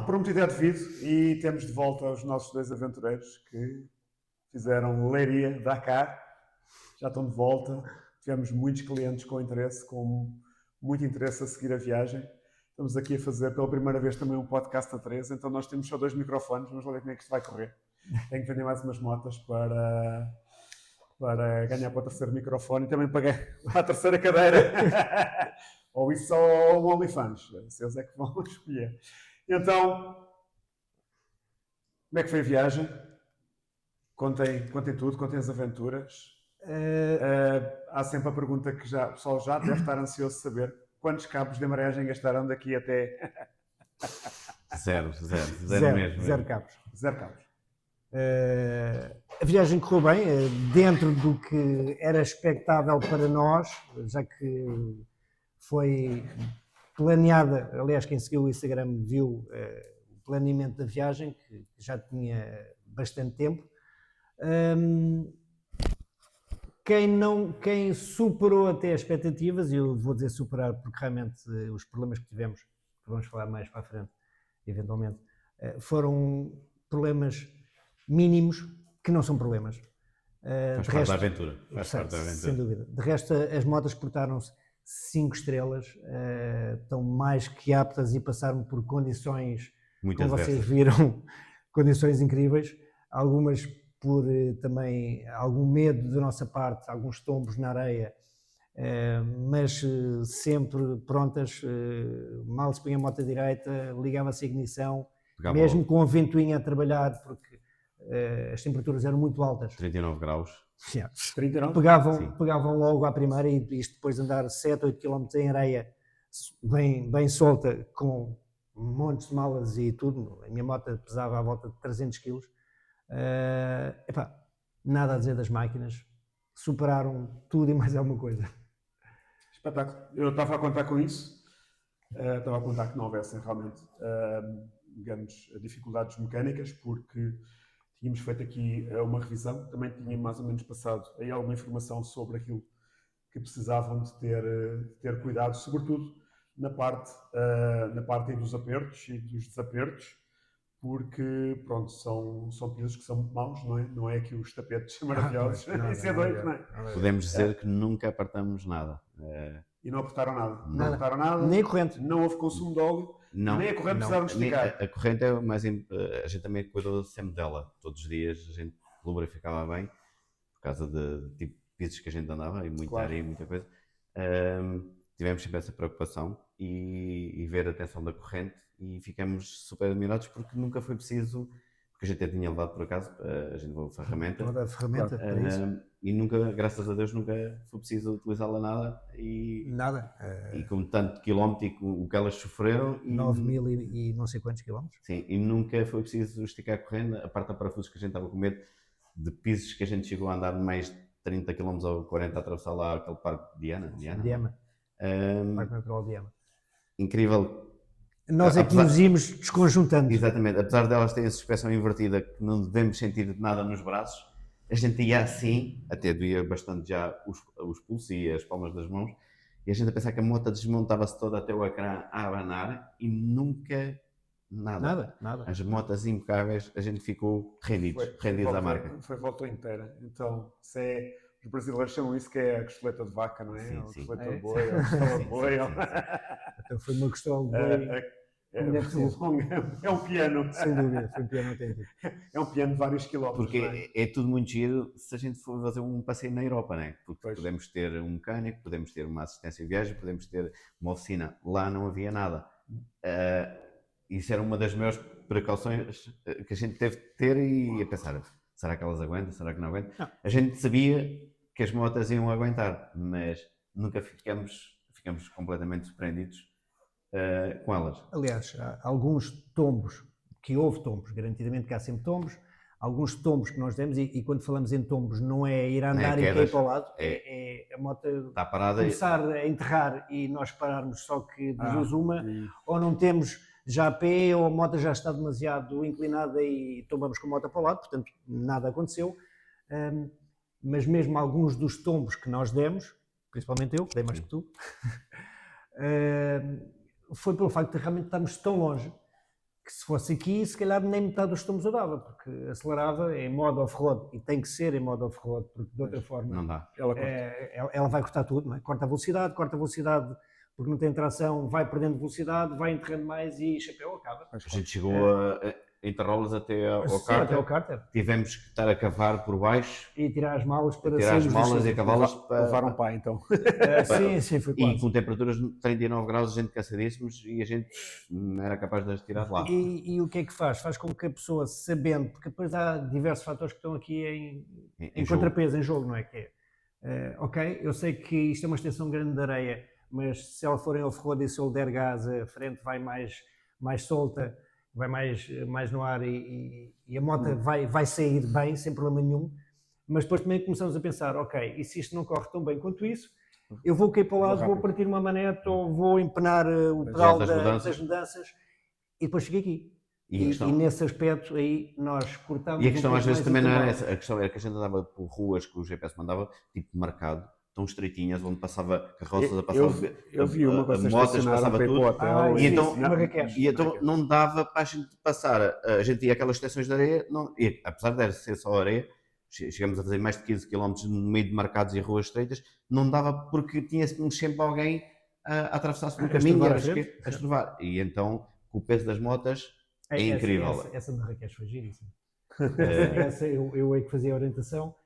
prometido é devido e temos de volta os nossos dois aventureiros que fizeram Leiria, Dakar, já estão de volta. Tivemos muitos clientes com interesse, com muito interesse a seguir a viagem. Estamos aqui a fazer pela primeira vez também um podcast a três, então nós temos só 2 microfones, vamos lá ver como é que isto vai correr. Tenho que vender mais umas motas para ganhar para o terceiro microfone e também para a terceira cadeira. Ou isso ou o OnlyFans, vocês é que vão escolher. Então, como é que foi a viagem? Contem tudo, contem as aventuras. Há sempre a pergunta que o pessoal já deve estar ansioso de saber: quantos cabos de embreagem gastaram daqui até... Zero mesmo. Zero cabos. Zero cabos. A viagem correu bem, dentro do que era expectável para nós, já que foi planeada. Aliás, quem seguiu o Instagram viu o planeamento da viagem, que já tinha bastante tempo. Quem superou até as expectativas, e eu vou dizer superar porque realmente os problemas que tivemos, que vamos falar mais para a frente, eventualmente, foram problemas mínimos, que não são problemas. Faz parte da aventura. Sem dúvida. De resto, as motas portaram-se 5 estrelas, estão mais que aptas e passaram por condições, muito como adversas. vocês viram, condições incríveis, algumas por também algum medo da nossa parte, alguns tombos na areia, mas sempre prontas, mal se punha a moto direita, ligava-se a ignição, mesmo com a ventoinha a trabalhar, porque as temperaturas eram muito altas. 39 graus. 39? Pegavam logo à primeira, e isto depois de andar 7, 8 km em areia, bem solta, com montes de malas e tudo. A minha moto pesava à volta de 300 kg. Nada a dizer das máquinas, superaram tudo e mais alguma coisa. Espetáculo. Eu estava a contar com isso, estava a contar que não houvessem realmente grandes dificuldades mecânicas, porque tínhamos feito aqui uma revisão, também tinha mais ou menos passado aí alguma informação sobre aquilo que precisavam de ter cuidado, sobretudo na parte aí dos apertos e dos desapertos, porque pronto, são pisos que são muito maus, não é? Não é que os tapetes maravilhosos, isso é doido, não é? Podemos dizer que nunca apertamos nada. E não apertaram nada. Não apertaram nada. Nem a corrente. Não houve consumo de óleo. Não, nem a corrente precisaram de esticar. A corrente é mais... A gente também cuidou sempre dela. Todos os dias a gente lubrificava bem, por causa de tipo pisos que a gente andava, e muita areia e muita coisa. Tivemos sempre essa preocupação e ver a tensão da corrente, e ficamos super admirados porque nunca foi preciso, porque a gente até tinha levado por acaso, a gente levou a ferramenta. Toda a ferramenta para isso. E nunca, graças a Deus, nunca foi preciso utilizá-la nada. Nada. E com tanto quilómetro e com o que elas sofreram. 9.000 e não sei quantos quilómetros. Sim, e nunca foi preciso esticar a corrente, a parte da parafusos que a gente estava com medo, de pisos que a gente chegou a andar mais de 30 km ou 40 a atravessar lá aquele parque de Diama. Parque Natural de Diama. Incrível. Nós é que nos íamos desconjuntando. Exatamente, apesar delas terem a suspensão invertida, que não devemos sentir nada nos braços, a gente ia assim, até doía bastante já os pulsos e as palmas das mãos, e a gente a pensar que a moto desmontava-se toda até o ecrã a abanar, e nunca nada. As motas impecáveis, a gente ficou rendidos à marca. Foi volta inteira. Então, os brasileiros chamam isso que é a costeleta de vaca, não é? Sim, a sim. costeleta de boi, a costela de boi. Então foi uma costela de boi. É um piano. Sem dúvida, foi um piano autêntico. É um piano de vários quilómetros. Porque é tudo muito giro se a gente for fazer um passeio na Europa, não é? Porque podemos ter um mecânico, podemos ter uma assistência de viagem, podemos ter uma oficina. Lá não havia nada. Isso era uma das maiores precauções que a gente teve de ter, e a pensar, será que elas aguentam, será que não aguentam? Não. A gente sabia que as motas iam aguentar, mas nunca ficamos completamente surpreendidos com elas. Aliás, há alguns tombos, que houve tombos, garantidamente que há sempre tombos, alguns tombos que nós demos, e quando falamos em tombos não é ir andar e cair para o lado, é a moto está parada, começar a enterrar e nós pararmos, só que de duas uma, ou não temos já pé, ou a moto já está demasiado inclinada e tombamos com a moto para o lado, portanto nada aconteceu. Mas mesmo alguns dos tombos que nós demos, principalmente eu, que dei mais que tu, foi pelo facto de realmente estarmos tão longe que se fosse aqui, se calhar nem metade dos tomos eu dava, porque acelerava em modo off-road, e tem que ser em modo off-road, porque de outra forma Não dá. ela vai cortar tudo, não é? Corta a velocidade porque não tem tração, vai perdendo velocidade, vai enterrando mais e chapéu acaba. A gente chegou em Interrolas até ao Sim, até ao cárter. cárter. Tivemos que estar a cavar por baixo, E tirar as malas para tirar as sairmos malas do e cavá-las para... Levaram pá, então. Sim, foi E quase. com temperaturas de 39 graus, a gente cansadíssimos e a gente não era capaz de as tirar de lá. E o que é que faz? Faz com que a pessoa, sabendo, porque depois há diversos fatores que estão aqui em jogo. contrapeso, em jogo, não é? Que é, ok, eu sei que isto é uma extensão grande de areia, mas se ela for em off-road e se eu der gás, a frente vai mais solta, vai mais no ar e a moto vai sair bem, sem problema nenhum. Mas depois também começamos a pensar, ok, e se isto não corre tão bem quanto isso, eu vou cair para o lado, vou partir uma manete ou vou empenar o pedal das mudanças e depois cheguei aqui. E nesse aspecto aí nós cortamos. E a questão às vezes também não era essa, a questão era que a gente andava por ruas que o GPS mandava, tipo marcado, tão estreitinhas, onde passava carroças a passar eu vi uma coisa motas, passava tudo. Hotel, e então não dava para a gente passar. A gente ia aquelas estações de areia, e, apesar de ser só areia, chegamos a fazer mais de 15 km no meio de marcados e ruas estreitas, não dava porque tinha sempre alguém a atravessar-se no caminho a estrovar. E então, com o peso das motas, é incrível. Essa de Marrakech foi giríssima. Essa eu é que fazia a orientação.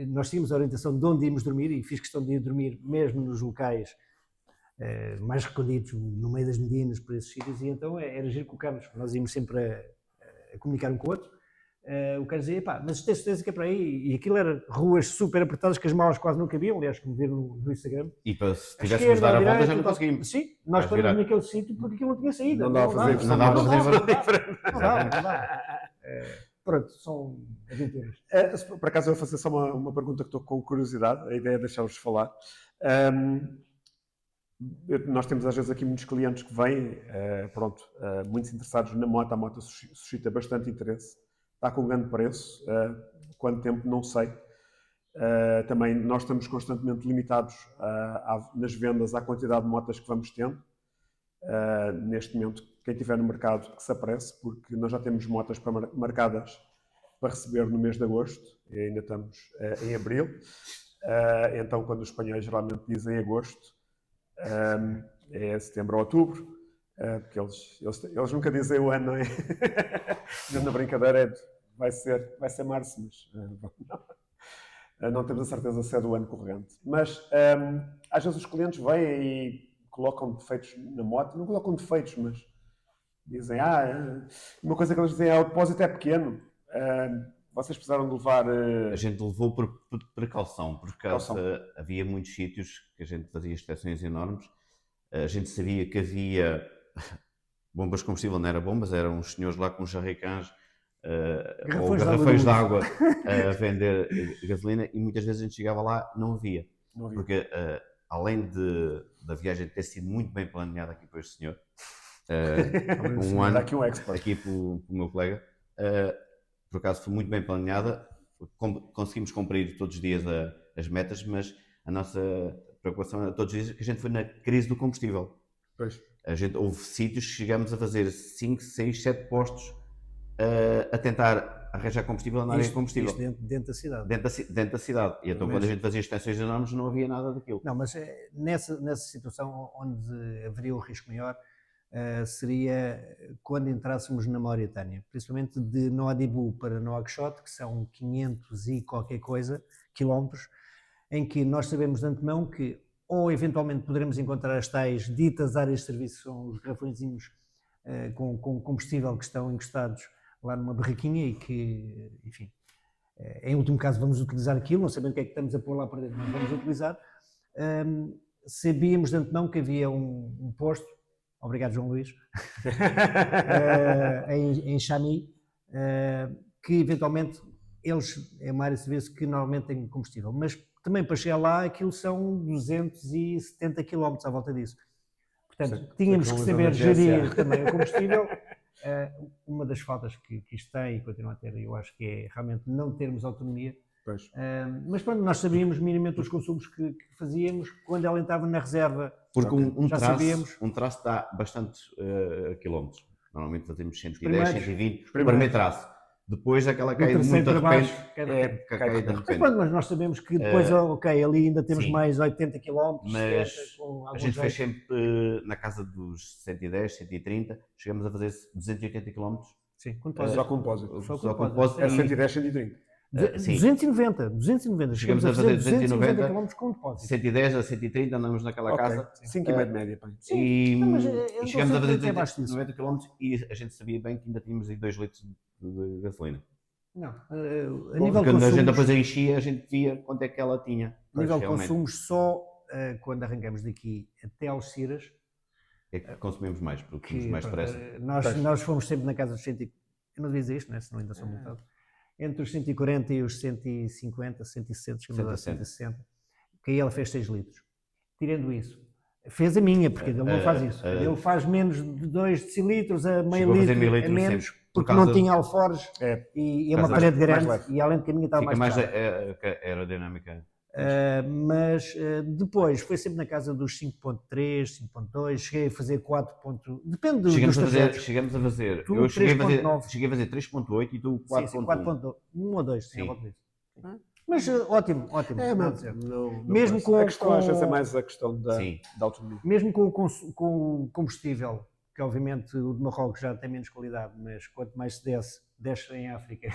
Nós tínhamos a orientação de onde íamos dormir e fiz questão de ir dormir mesmo nos locais mais recolhidos, no meio das medinas, por esses sítios, e então era giro com o Carlos. Nós íamos sempre a comunicar um com o outro. O Carlos dizia, pá, mas tens certeza que é para aí? E aquilo era ruas super apertadas que as malas quase não cabiam, aliás, como viram no Instagram. E para se tivéssemos de dar a volta já não conseguimos. Sim, nós paramos naquele sítio porque aquilo não tinha saída. Não dava para fazer. Não dava. Pronto, são aventuras. Por acaso eu vou fazer só uma pergunta que estou com curiosidade, a ideia é deixar-vos falar. Nós temos às vezes aqui muitos clientes que vêm, muito interessados na moto, a moto suscita bastante interesse, está com um grande preço, quanto tempo não sei. Também nós estamos constantemente limitados nas vendas à quantidade de motas que vamos tendo. Neste momento, quem estiver no mercado que se apresse, porque nós já temos motas marcadas para receber no mês de agosto e ainda estamos em abril. Então, quando os espanhóis geralmente dizem agosto, é setembro ou outubro, porque eles nunca dizem o ano, não é? Na brincadeira vai ser março, mas não temos a certeza se é do ano corrente. Mas às vezes os clientes vêm e colocam defeitos na moto, não colocam defeitos, mas dizem, uma coisa que eles dizem é o depósito é pequeno, vocês precisaram de levar... A gente levou por precaução, porque havia muitos sítios que a gente fazia estações enormes, a gente sabia que havia bombas de combustível, não era bombas, eram uns senhores lá com uns jarricãs ou garrafões de água a vender gasolina, e muitas vezes a gente chegava lá, não havia. Porque além da viagem ter sido muito bem planeada aqui por este senhor, um ano aqui pelo meu colega, por acaso foi muito bem planeada, conseguimos cumprir todos os dias as metas, mas a nossa preocupação era todos os dias que a gente foi na crise do combustível. Pois. Houve sítios que chegamos a fazer 5, 6, 7 postos a tentar arranjar combustível na área de combustível. Isto dentro da cidade. Dentro da cidade. E então, quando a gente fazia extensões enormes, não havia nada daquilo. Não, mas nessa situação onde haveria o risco maior, seria quando entrássemos na Mauritânia, principalmente de Nouadhibou para Nouakchott, que são 500 e qualquer coisa quilómetros, em que nós sabemos de antemão que ou eventualmente poderemos encontrar as tais ditas áreas de serviço, são os garrafõezinhos com combustível que estão encostados lá numa barraquinha e que, enfim, em último caso vamos utilizar aquilo, não sabendo o que é que estamos a pôr lá para dentro, mas vamos utilizar. Sabíamos de antemão que havia um posto, obrigado João Luís, em Chami, que eventualmente é uma área de serviço que normalmente tem combustível, mas também para chegar lá aquilo são 270 km à volta disso. Portanto, tínhamos que saber gerir também o combustível. Uma das faltas que isto tem e continua a ter, eu acho que é realmente não termos autonomia. Mas pronto, nós sabíamos minimamente os consumos que fazíamos quando ela entrava na reserva. Porque um traço dá bastante quilómetros. Normalmente fazemos 110, primeiros. 120, o primeiros. primeiro traço. Depois aquela Do cai muito terceiro de para repente. baixo, cai de repente. Cai de Mas, repente. pronto, mas nós sabemos que depois, ok, ali ainda temos Sim. mais 80 km, Mas 70, com a algum gente fez jeito. sempre na casa dos 110, 130, chegamos a fazer 280 km. Sim, com Só com depósito. Só Só com com depósito. depósito. É E 110, 130. Sim. 290. Chegamos a fazer 290 km com depósito. 110 a 130 andamos naquela Ok, casa 5,5 de média. Pá. e, Não, mas, e chegamos a fazer abaixo disso. 90 km e a gente sabia bem que ainda tínhamos aí 2 litros de gasolina. Não, a nível de Quando a gente consumos, depois enchia, a gente via quanto é que ela tinha. a nível de Realmente, consumos, só quando arrancamos daqui até Algeciras, é que consumimos mais, porque que temos mais pronto, pressa. nós fomos sempre na casa dos 100, eu não devia dizer isto, né? Senão ainda sou multado, entre os 140 e os 150, 160, chegamos a 160, que aí ela fez 6 litros. Tirando isso, fez a minha, porque ele não faz isso. Ele faz menos de 2 decilitros a meio Chegou a fazer litro, meio a litro menos, sempre, por porque causa não tinha alforjes e é uma causa parede mais grande leve. e além de que a minha estava Fica mais mais pesada. aerodinâmica. Mas depois foi sempre na casa dos 5.3, 5.2, cheguei a fazer 4. Depende dos trajetos. Chegamos a fazer. Tu, Eu cheguei a 3.9. fazer 3.8 e tu Sim, sim, 4.1. 4.2, 1 ou 2, sim, Sim. à volta disso. Mas ótimo, ótimo. É, nada a mas dizer. não Mesmo parece. com- A questão às com- vezes é mais a questão da Sim. autonomia. Mesmo com o combustível, que obviamente o de Marrocos já tem menos qualidade, mas quanto mais se desce em África,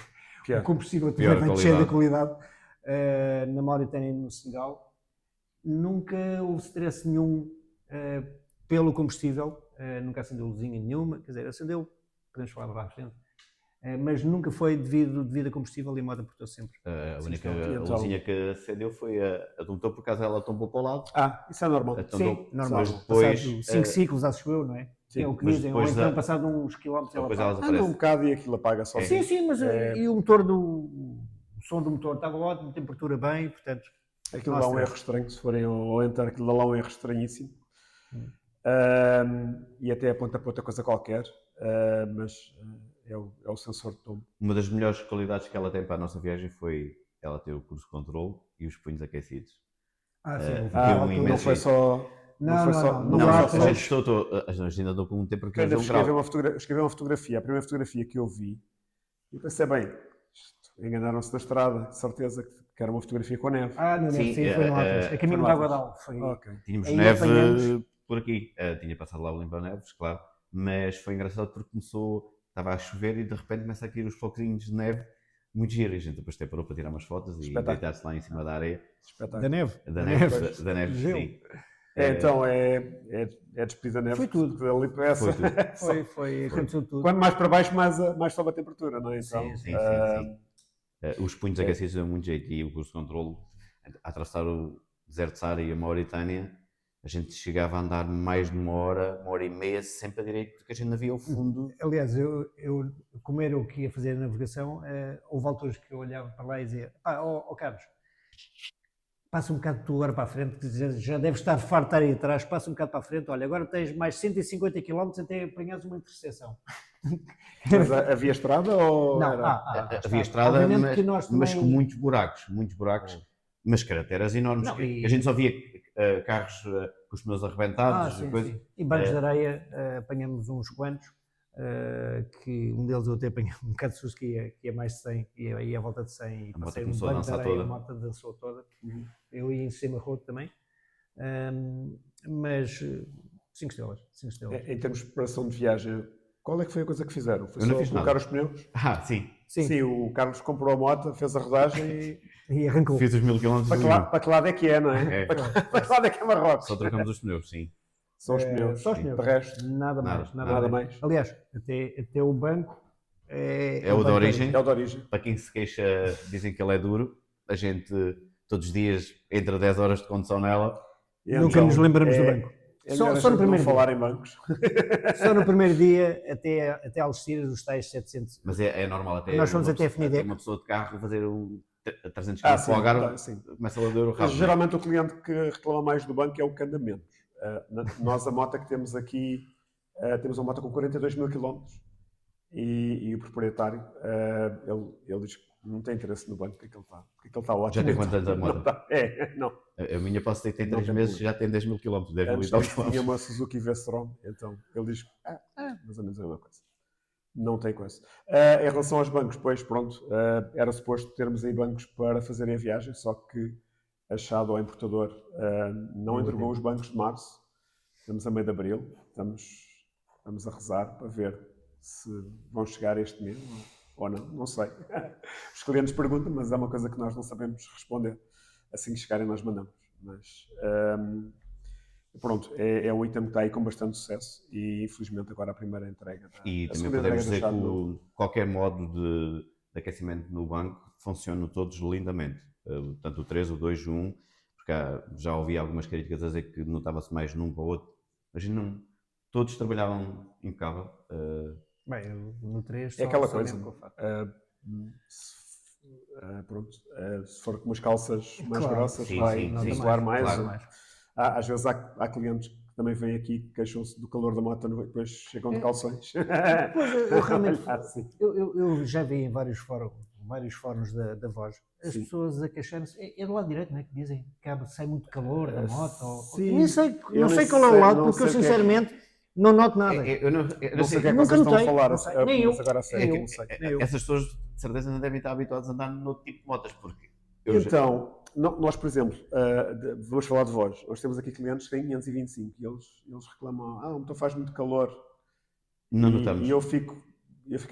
Pior. o combustível Pior também vai descer da qualidade. qualidade. Na Mauritânia e no Senegal, nunca houve stress nenhum pelo combustível, nunca acendeu luzinha nenhuma, quer dizer, acendeu, podemos falar lá à frente, mas nunca foi devido a combustível e a moto portou sempre. A única então- luzinha que acendeu foi a do motor, por acaso ela tombou para o lado. Isso é normal. Então, Sim, normal. mas depois, Passado 5 ciclos, acho eu, não é? Sim, É o que mas dizem, ou depois então passado uns quilómetros ela depois para. elas Anda aparecem. um bocado e aquilo apaga só. Sim, sim, mas e o motor o som do motor estava ótimo, temperatura bem, portanto. Aquilo dá um Nossa. erro estranho, se forem ao entrar, aquilo dá lá um erro estranhíssimo. E até aponta para outra coisa qualquer, mas é o sensor de tombo. Uma das melhores qualidades que ela tem para a nossa viagem foi ela ter o curso de controle e os punhos aquecidos. Não foi só. Não, foi só. não, Não não foi há só todos. a gente ainda estou com um tempo Eu ainda de 1 grau. escrevi uma fotografia, a primeira fotografia que eu vi, e pensei, bem, enganaram-se da estrada, de certeza que era uma fotografia com neve. Não, Sim, sim, foi no Atlas. A caminho no da Atlas. Aguadal. Foi. Ok. Tínhamos Aí neve apanhamos. por aqui. Tinha passado lá o limpa-neves, claro. Mas foi engraçado porque estava a chover e de repente começa a cair os floquinhos de neve. Muito giro. E a gente depois até parou para tirar umas fotos e Espetáculo. deitar-se lá em cima da areia. Espetáculo. Da neve. Da neve, da neve, Gelo. sim. Então é despedida neve. Foi tudo. porque ali para essa- Foi, aconteceu tudo. Quanto mais para baixo, mais sobe a temperatura, não é? Então, Sim. Os punhos aquecidos dão muito jeito e o curso de controle, a atravessar o deserto de Saara e a Mauritânia, a gente chegava a andar mais de uma hora e meia, sempre a direito, porque a gente não via o fundo. Aliás, como era o que ia fazer a navegação, houve alturas que eu olhava para lá e dizia: Carlos, passa um bocado tu agora para a frente, que já deves estar farto de estar aí atrás, passa um bocado para a frente, olha, agora tens mais 150 km até apanhares uma interseção. Mas havia estrada ou Não, era? Havia estrada, Obviamente que nós mas também- com muitos buracos, mas crateras enormes. Não, e- A gente só via carros com os pneus arrebentados, sim, coisa. sim. E bancos de areia, apanhamos uns quantos, que um deles eu até apanhei um bocado de susto que ia mais de 100, ia à volta de 100 e A moto passei um começou a banco de dançar areia, toda. a moto dançou toda. Eu ia em cima roto também, mas 5 estrelas, 5 estrelas. Em termos de preparação de viagem, qual é que foi a coisa que fizeram? Foi Eu não só fiz colocar nada. os pneus? Sim. Sim, O Carlos comprou a moto, fez a rodagem e e arrancou. Fiz os 1000 km. para que lado é que é, não é? É. Para que lado é que é Marrocos? Só trocamos os pneus, sim. São os pneus. Só os pneus. De resto, Nada Nada, mais. nada mais. Aliás, até o banco É o da banco origem. É o de origem. Para quem se queixa, dizem que ele é duro. A gente, todos os dias, entra 10 horas de condução nela. E Nunca então, nos lembramos do é- banco. É Só melhor a no gente não primeiro dia. falar em bancos. Só no primeiro dia, até Algeciras, os tais 700. Mas é normal até. Nós fomos uma até a pessoa- FNIDEC. uma pessoa de carro fazer 300 km para o Algarve, sim. começa a ler o Mas rabo. geralmente o cliente que reclama mais do banco é o que anda menos. Nós, a moto que temos aqui, temos uma moto com 42 mil quilómetros e o proprietário, ele diz que não tem interesse no banco, porque ele está ótimo. Já tem quantos anos a moto? Não tá- não. A minha posso ter que tem Não 3 tem meses, problema. já tem 10 mil km, 10 mil e Antes tal disso tinha quilómetros. uma Suzuki V-Strom, então ele diz que mais ou menos é uma coisa. Não tem coisa. Em relação aos bancos, pois pronto, era suposto termos aí bancos para fazerem a viagem, só que a Shadow, o importador, não entregou os bancos de março. Estamos a meio de abril, estamos a rezar para ver se vão chegar este mês ou não sei. Os clientes perguntam, mas é uma coisa que nós não sabemos responder. Assim que chegarem nós mandamos. Mas pronto, é um item que está aí com bastante sucesso e infelizmente agora a primeira entrega. E a também segunda podemos entrega dizer da que Shadow qualquer modo de aquecimento no banco funcionam todos lindamente. Tanto o 3, o 2, o 1, porque já ouvi algumas críticas a dizer que notava-se mais num para o outro. Mas não, todos trabalhavam impecável. Bem, no 3 é aquela só coisa. mesmo que eu faço. Pronto, se for com umas calças mais Claro, grossas, sim, vai sim, sim. isolar mais. Claro. Às vezes há clientes que também vêm aqui que queixam-se do calor da moto e depois chegam de calções. Pois, eu realmente Assim. eu já vi em vários fóruns da Voz as Sim. pessoas a queixarem-se. É do lado direito, não é? Que dizem que sai muito calor da moto. sim. Nem sei, Eu não sei nem qual é o sei- lado, não porque eu sei o que é que- sinceramente não noto nada. Eu não Não sei o que é que Nunca vocês estão a notei, falar, não sei. Nem eu, mas agora sei, nem que eu. não sei. Essas pessoas de certeza não devem estar habituadas a andar no tipo de motas, porque eu já- Então, nós, por exemplo, vamos falar de voz. Nós temos aqui clientes que têm 525 e eles reclamam, então faz muito calor. não notamos. E eu fico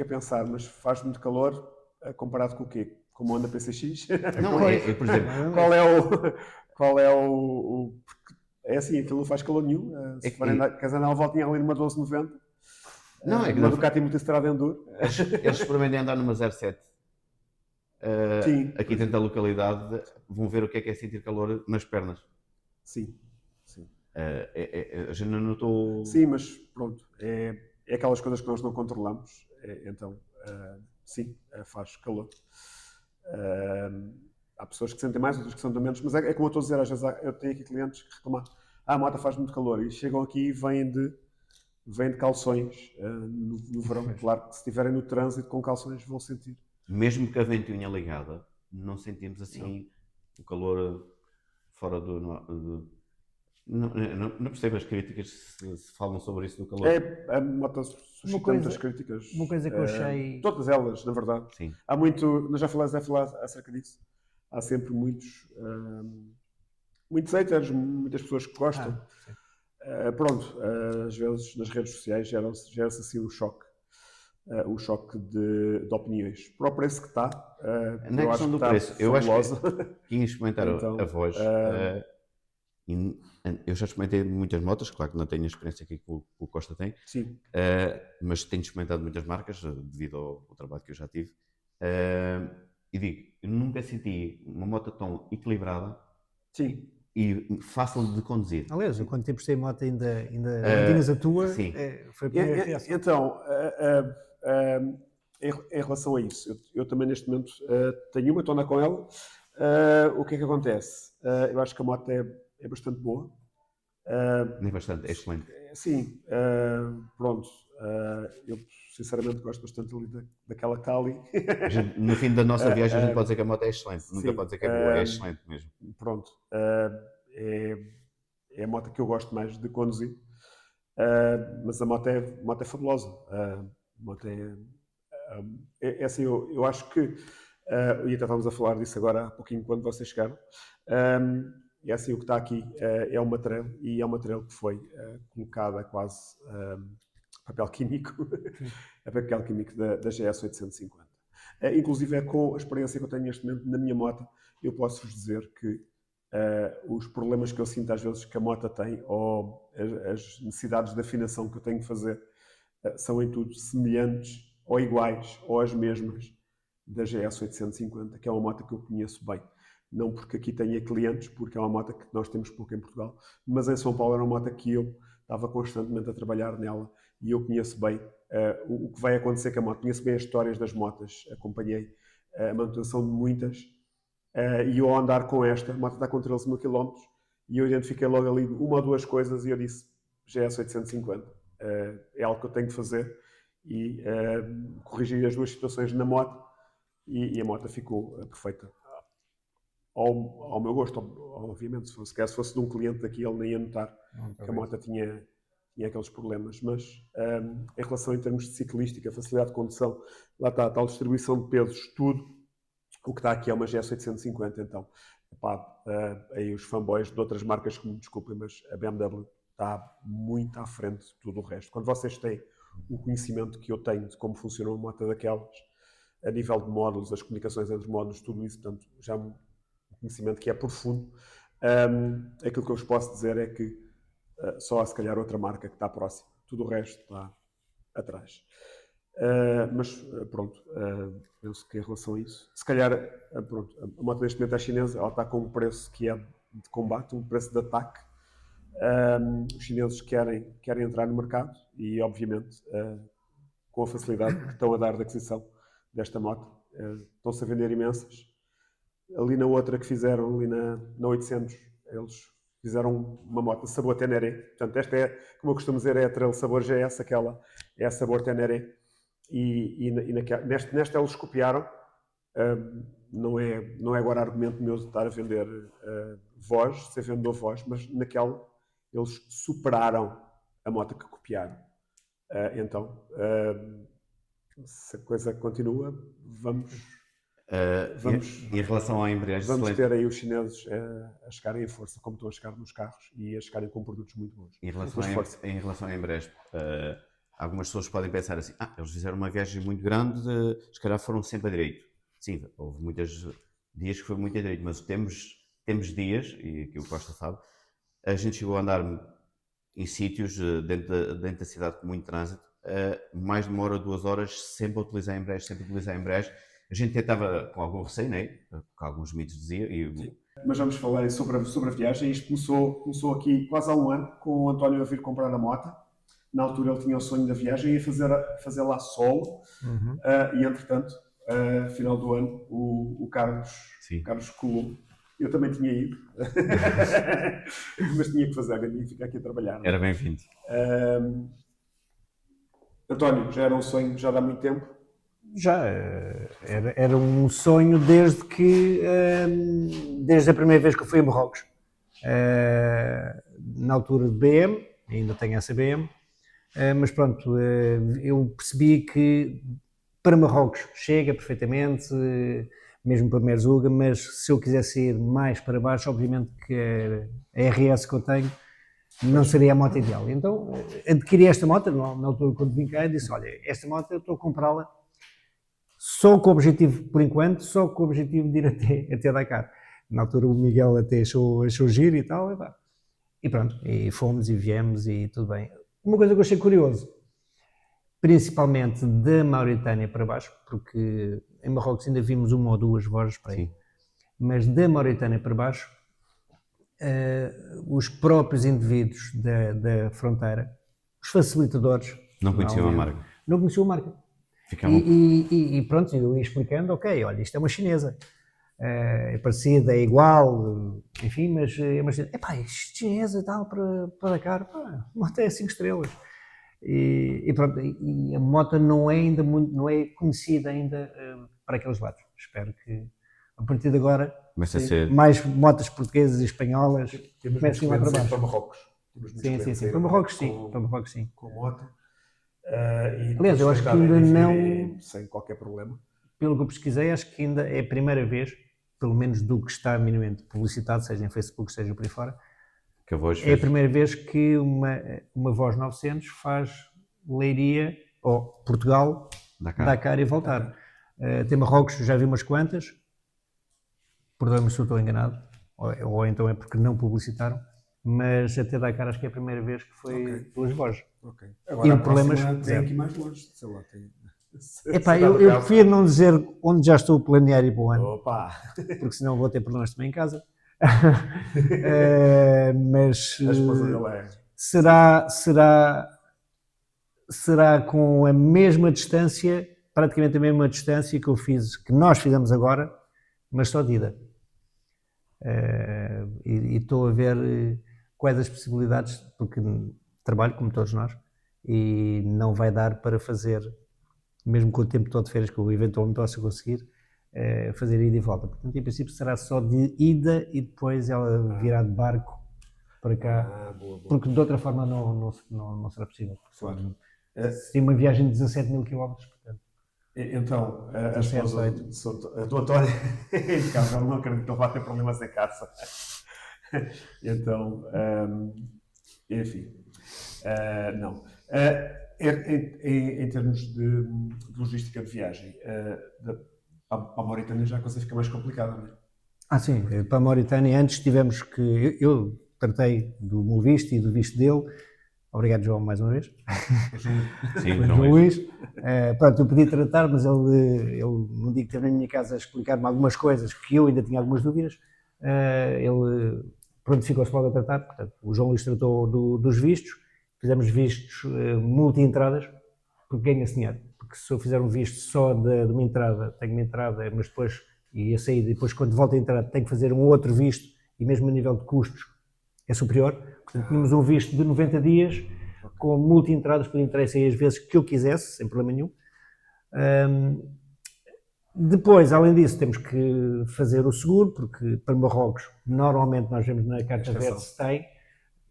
a pensar, mas faz muito calor comparado com o quê? Com uma Honda PCX? Não, por exemplo, Qual é porque é assim, aquilo não faz calor nenhum. Se queres andar uma voltinha ali numa 1290, não, é que uma não, Ducati Multistrada Enduro. eles experimentem andar numa 07. Sim, Aqui dentro da localidade vão ver o que é sentir calor nas pernas. sim. A gente não notou. Sim, mas pronto, é aquelas coisas que nós não controlamos. Então, sim, faz calor. Há pessoas que sentem mais, outras que sentem menos, mas é como eu estou a dizer, às vezes eu tenho aqui clientes que reclamam, a moto faz muito calor, e chegam aqui e vêm de calções no verão. Claro que se estiverem no trânsito com calções vão sentir. Mesmo que a ventoinha ligada, não sentimos assim o calor fora do. Não percebo as críticas se falam sobre isso do calor. A moto suscita muitas críticas. Uma coisa que eu achei. Todas elas, na verdade. Sim. Há muito, nós já falámos acerca disso. Há sempre muitos haters, muitas pessoas que gostam. Pronto, às vezes nas redes sociais gera-se assim um choque de opiniões. Para o preço que está, Na eu questão acho que do está preço, eu acho fabulosa. que ia experimentar Então, a voz. Eu já experimentei muitas motas, claro que não tenho a experiência que o Costa tem, Sim. mas tenho experimentado muitas marcas devido ao trabalho que eu já tive. E digo, eu nunca senti uma moto tão equilibrada. Sim. E fácil de conduzir. Aliás, eu quando te emprestei a moto ainda tinhas a tua, sim. Foi a primeira reação. Então, em relação a isso, eu também neste momento tenho uma, estou a andar com ela. O que é que acontece? Eu acho que a moto é bastante boa. Nem bastante, é excelente. Sim, pronto. Eu sinceramente gosto bastante ali daquela que está ali. No fim da nossa viagem a gente pode dizer que a moto é excelente, sim, nunca pode dizer que é boa, é excelente mesmo. Pronto, é a moto que eu gosto mais de conduzir, mas a moto é fabulosa. A moto é assim, eu acho que, e até estávamos a falar disso agora há pouquinho quando vocês chegaram, e assim o que está aqui é uma trail, e é uma trail que foi colocada quase papel químico, a papel químico da GS 850. Inclusive com a experiência que eu tenho neste momento na minha moto, eu posso-vos dizer que os problemas que eu sinto às vezes que a moto tem, ou as necessidades de afinação que eu tenho que fazer, são em tudo semelhantes, ou iguais, ou as mesmas da GS 850, que é uma moto que eu conheço bem. Não porque aqui tenha clientes, porque é uma moto que nós temos pouco em Portugal, mas em São Paulo era uma moto que eu estava constantemente a trabalhar nela e eu conheço bem o que vai acontecer com a moto. Conheço bem as histórias das motas, acompanhei a manutenção de muitas, e eu ao andar com esta, a moto está com 13 mil km, e eu identifiquei logo ali uma ou duas coisas e eu disse, GS 850, é algo que eu tenho que fazer, e corrigi as duas situações na moto, e a moto ficou perfeita. Ao meu gosto, obviamente, se fosse de um cliente daqui, ele nem ia notar que a moto tinha tinha aqueles problemas, mas em relação em termos de ciclística, facilidade de condução, lá está a tal distribuição de pesos, tudo, o que está aqui é uma GS 850, então, aí os fanboys de outras marcas que me desculpem, mas a BMW está muito à frente de tudo o resto. Quando vocês têm o conhecimento que eu tenho de como funciona uma moto daquelas, a nível de módulos, as comunicações entre módulos, tudo isso, portanto, já um conhecimento que é profundo. Aquilo que eu vos posso dizer é que só há se calhar outra marca que está próxima, tudo o resto está atrás. Mas pronto, penso que em relação a isso, se calhar pronto, a moto neste momento é chinesa, ela está com um preço que é de combate, um preço de ataque. Os chineses querem entrar no mercado e obviamente com a facilidade que estão a dar de aquisição desta moto, estão-se a vender imensas. Ali na outra que fizeram, ali na 800, eles fizeram uma moto de sabor Teneré. Portanto, esta é, como eu costumo dizer, é a Trail Sabor GS, aquela é a sabor Teneré. Nesta eles copiaram. Não é agora argumento meu de estar a vender voz, ser vendedor voz, mas naquela eles superaram a moto que copiaram. Então, se a coisa continua, vamos em relação à embreagem, vamos ter aí os chineses a chegarem em força, como estão a chegar nos carros e a chegarem com produtos muito bons. Em relação à embreagem, algumas pessoas podem pensar assim, eles fizeram uma viagem muito grande, se calhar foram sempre a direito. Sim, houve muitos dias que foi muito a direito, mas temos dias, e que o Costa sabe, a gente chegou a andar em sítios dentro da cidade com muito trânsito, mais de 1 hora, 2 horas, sempre a utilizar a embreagem. A gente tentava com algum receio, né? Com alguns mitos dizia. Mas vamos falar sobre a viagem. Isto começou aqui quase há um ano, com o António a vir comprar a moto. Na altura ele tinha o sonho da viagem e ia fazer lá solo. E entretanto, final do ano, o Carlos colou. Eu também tinha ido, mas tinha que fazer, ia ficar aqui a trabalhar. Era bem-vindo. António, já era um sonho já há muito tempo? Já, era um sonho desde a primeira vez que eu fui a Marrocos. Na altura de BM, ainda tenho essa BM, mas pronto, eu percebi que para Marrocos chega perfeitamente, mesmo para Merzouga, mas se eu quisesse ir mais para baixo, obviamente que a RS que eu tenho não seria a moto ideal. Então adquiri esta moto, na altura quando vim cá, e disse, olha, esta moto eu estou a comprá-la só com o objetivo, por enquanto, só com o objetivo de ir até Dakar. Na altura o Miguel até achou giro e tal, e pronto, e fomos e viemos e tudo bem. Uma coisa que eu achei curioso, principalmente da Mauritânia para baixo, porque em Marrocos ainda vimos 1 ou 2 vozes para aí, mas da Mauritânia para baixo, os próprios indivíduos da fronteira, os facilitadores... Não conheciam a marca. Não conheciam a marca. E pronto, eu ia explicando, ok, olha, isto é uma chinesa, é parecida, é igual, enfim, mas é uma chinesa. Epá, isto é chinesa e tal, para Dakar, a moto é 5 estrelas. E pronto, e a moto não é conhecida ainda para aqueles lados. Espero que a partir de agora mais motas portuguesas e espanholas comecem lá para baixo. Para Marrocos. Sim, para Marrocos sim. Com moto. Aliás, eu acho que ainda não... Sem qualquer problema. Pelo que eu pesquisei, acho que ainda é a primeira vez, pelo menos do que está minimamente publicitado, seja em Facebook, seja por aí fora, é a primeira vez que uma Voz 900 faz Leiria, ou Portugal, Dakar e voltar. Tem Marrocos, já vi umas quantas, perdão-me se eu estou enganado, ou então é porque não publicitaram, mas até Dakar acho que é a primeira vez que foi 2 vozes. Agora, e o problema tem aqui mais longe, sei lá, eu prefiro não dizer onde já estou a planear ir para o ano. Opa! Porque senão vou ter problemas também em casa. Mas a esposa dele é. Será com a mesma distância, praticamente a mesma distância que nós fizemos agora, mas só de ida. E estou a ver quais as possibilidades, porque trabalho como todos nós e não vai dar para fazer, mesmo com o tempo todo de férias que eu eventualmente possa conseguir, fazer ida e volta. Portanto, em princípio será só de ida e depois ela virá de barco para cá, boa. porque de outra forma não será possível. Claro. Seria uma viagem de 17 mil quilómetros, portanto. Então, a 17, esposa do António é impecável, não acredito que ele vá ter problemas em casa. Então, enfim, não. Em termos de logística de viagem, para a Mauritânia já a coisa fica mais complicada, não é? Sim, para a Mauritânia antes tivemos que, eu tratei do meu visto e do visto dele. Obrigado, João, mais uma vez. Sim, João Luís. Pronto, eu podia tratar, mas ele no dia que esteve na minha casa a explicar-me algumas coisas que eu ainda tinha algumas dúvidas, ele pronto, ficou-se logo a tratar. Portanto, o João Luís tratou dos vistos, fizemos vistos multi-entradas, porque ganha-se dinheiro. Porque se eu fizer um visto só de uma entrada, tenho uma entrada, mas depois, e a saída, depois quando volto a entrar, tenho que fazer um outro visto, e mesmo a nível de custos é superior. Portanto, tínhamos um visto de 90 dias, com multi-entradas, podia entrar e sair as vezes que eu quisesse, sem problema nenhum. Depois, além disso, temos que fazer o seguro, porque para Marrocos, normalmente nós vemos na Carta Verde se tem,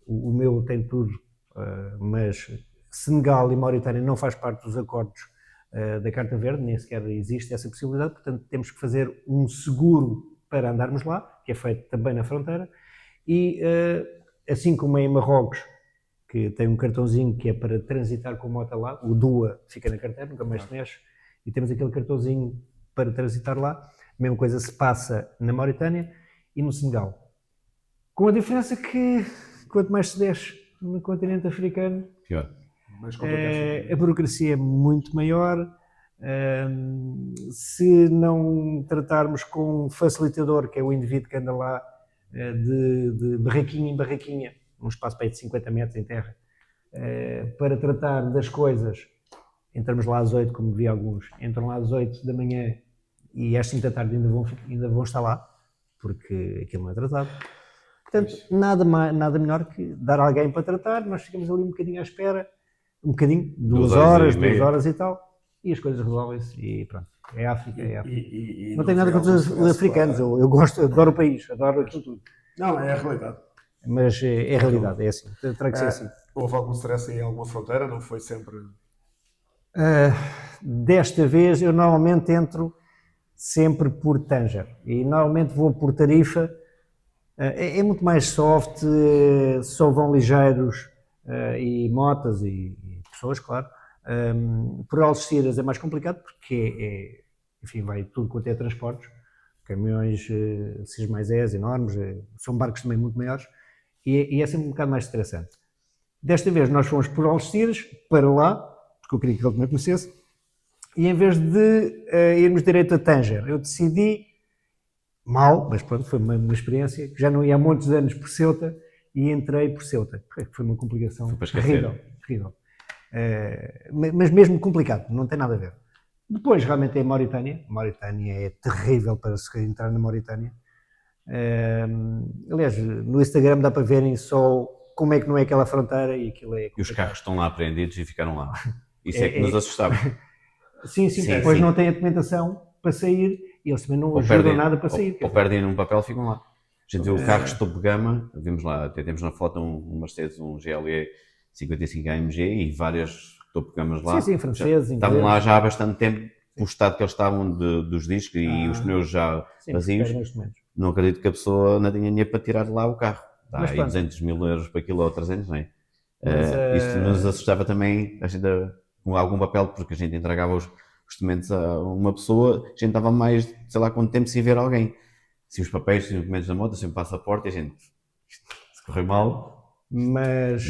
o meu tem tudo, mas Senegal e Mauritânia não faz parte dos acordos da Carta Verde, nem sequer existe essa possibilidade, portanto temos que fazer um seguro para andarmos lá, que é feito também na fronteira, e assim como é em Marrocos, que tem um cartãozinho que é para transitar com a moto lá, o DUA fica na carteira, nunca mais se mexe, e temos aquele cartãozinho para transitar lá. A mesma coisa se passa na Mauritânia e no Senegal. Com a diferença que, quanto mais se desce no continente africano, pior. A burocracia é muito maior. Se não tratarmos com um facilitador, que é o indivíduo que anda lá de barraquinha em barraquinha, um espaço para aí de 50 metros em terra, para tratar das coisas, entramos lá às 8, como vi alguns, entram lá às 8 da manhã e às 5 da tarde ainda vão estar lá, porque aquilo não é tratado. Portanto, nada melhor que dar alguém para tratar, nós ficamos ali um bocadinho à espera, um bocadinho, 2 horas e tal, e as coisas resolvem-se e pronto. É África, é África. Não tenho nada contra os africanos, eu gosto, adoro o país, adoro aquilo tudo. Não, é a realidade. Mas é a realidade, é assim, terá que ser assim. Houve algum stress em alguma fronteira? Não foi sempre... Desta vez eu normalmente entro sempre por Tanger e normalmente vou por Tarifa. É muito mais soft, só vão ligeiros e motas e pessoas, claro. Por Algeciras é mais complicado porque enfim, vai tudo quanto é transportes, caminhões cis+es enormes, são barcos também muito maiores e é sempre um bocado mais estressante. Desta vez nós fomos por Algeciras para lá, porque eu queria que ele também conhecesse, e em vez de irmos direito a Tanger, eu decidi, mal, mas pronto, foi uma experiência, que já não ia há muitos anos por Ceuta, e entrei por Ceuta. Foi uma complicação terrível. Mas mesmo complicado, não tem nada a ver. Depois, realmente, é a Mauritânia. A Mauritânia é terrível para se entrar na Mauritânia. Aliás, no Instagram dá para verem só como é que não é aquela fronteira e aquilo é complicado. E os carros estão lá apreendidos e ficaram lá. Isso é que nos assustava. Sim, depois não tem a documentação para sair e eles também não ajudam nada para sair. Ou perdem num papel, ficam lá. A gente viu carros de topo de gama, vimos lá, até temos na foto um Mercedes, um GLE 55 AMG e várias topo de gamas lá. Sim, franceses, estavam lá já há bastante tempo, o estado que eles estavam dos discos e os pneus já vazios. Não acredito que a pessoa não tinha dinheiro para tirar de lá o carro. Dá aí 200 mil euros para aquilo ou 300, não é? Isso nos assustava também, a gente, com algum papel, porque a gente entregava os documentos a uma pessoa, a gente estava mais, sei lá quanto tempo sem ver alguém. Se os papéis, se os documentos da moto, se o passaporte, a gente, se correu mal. Mas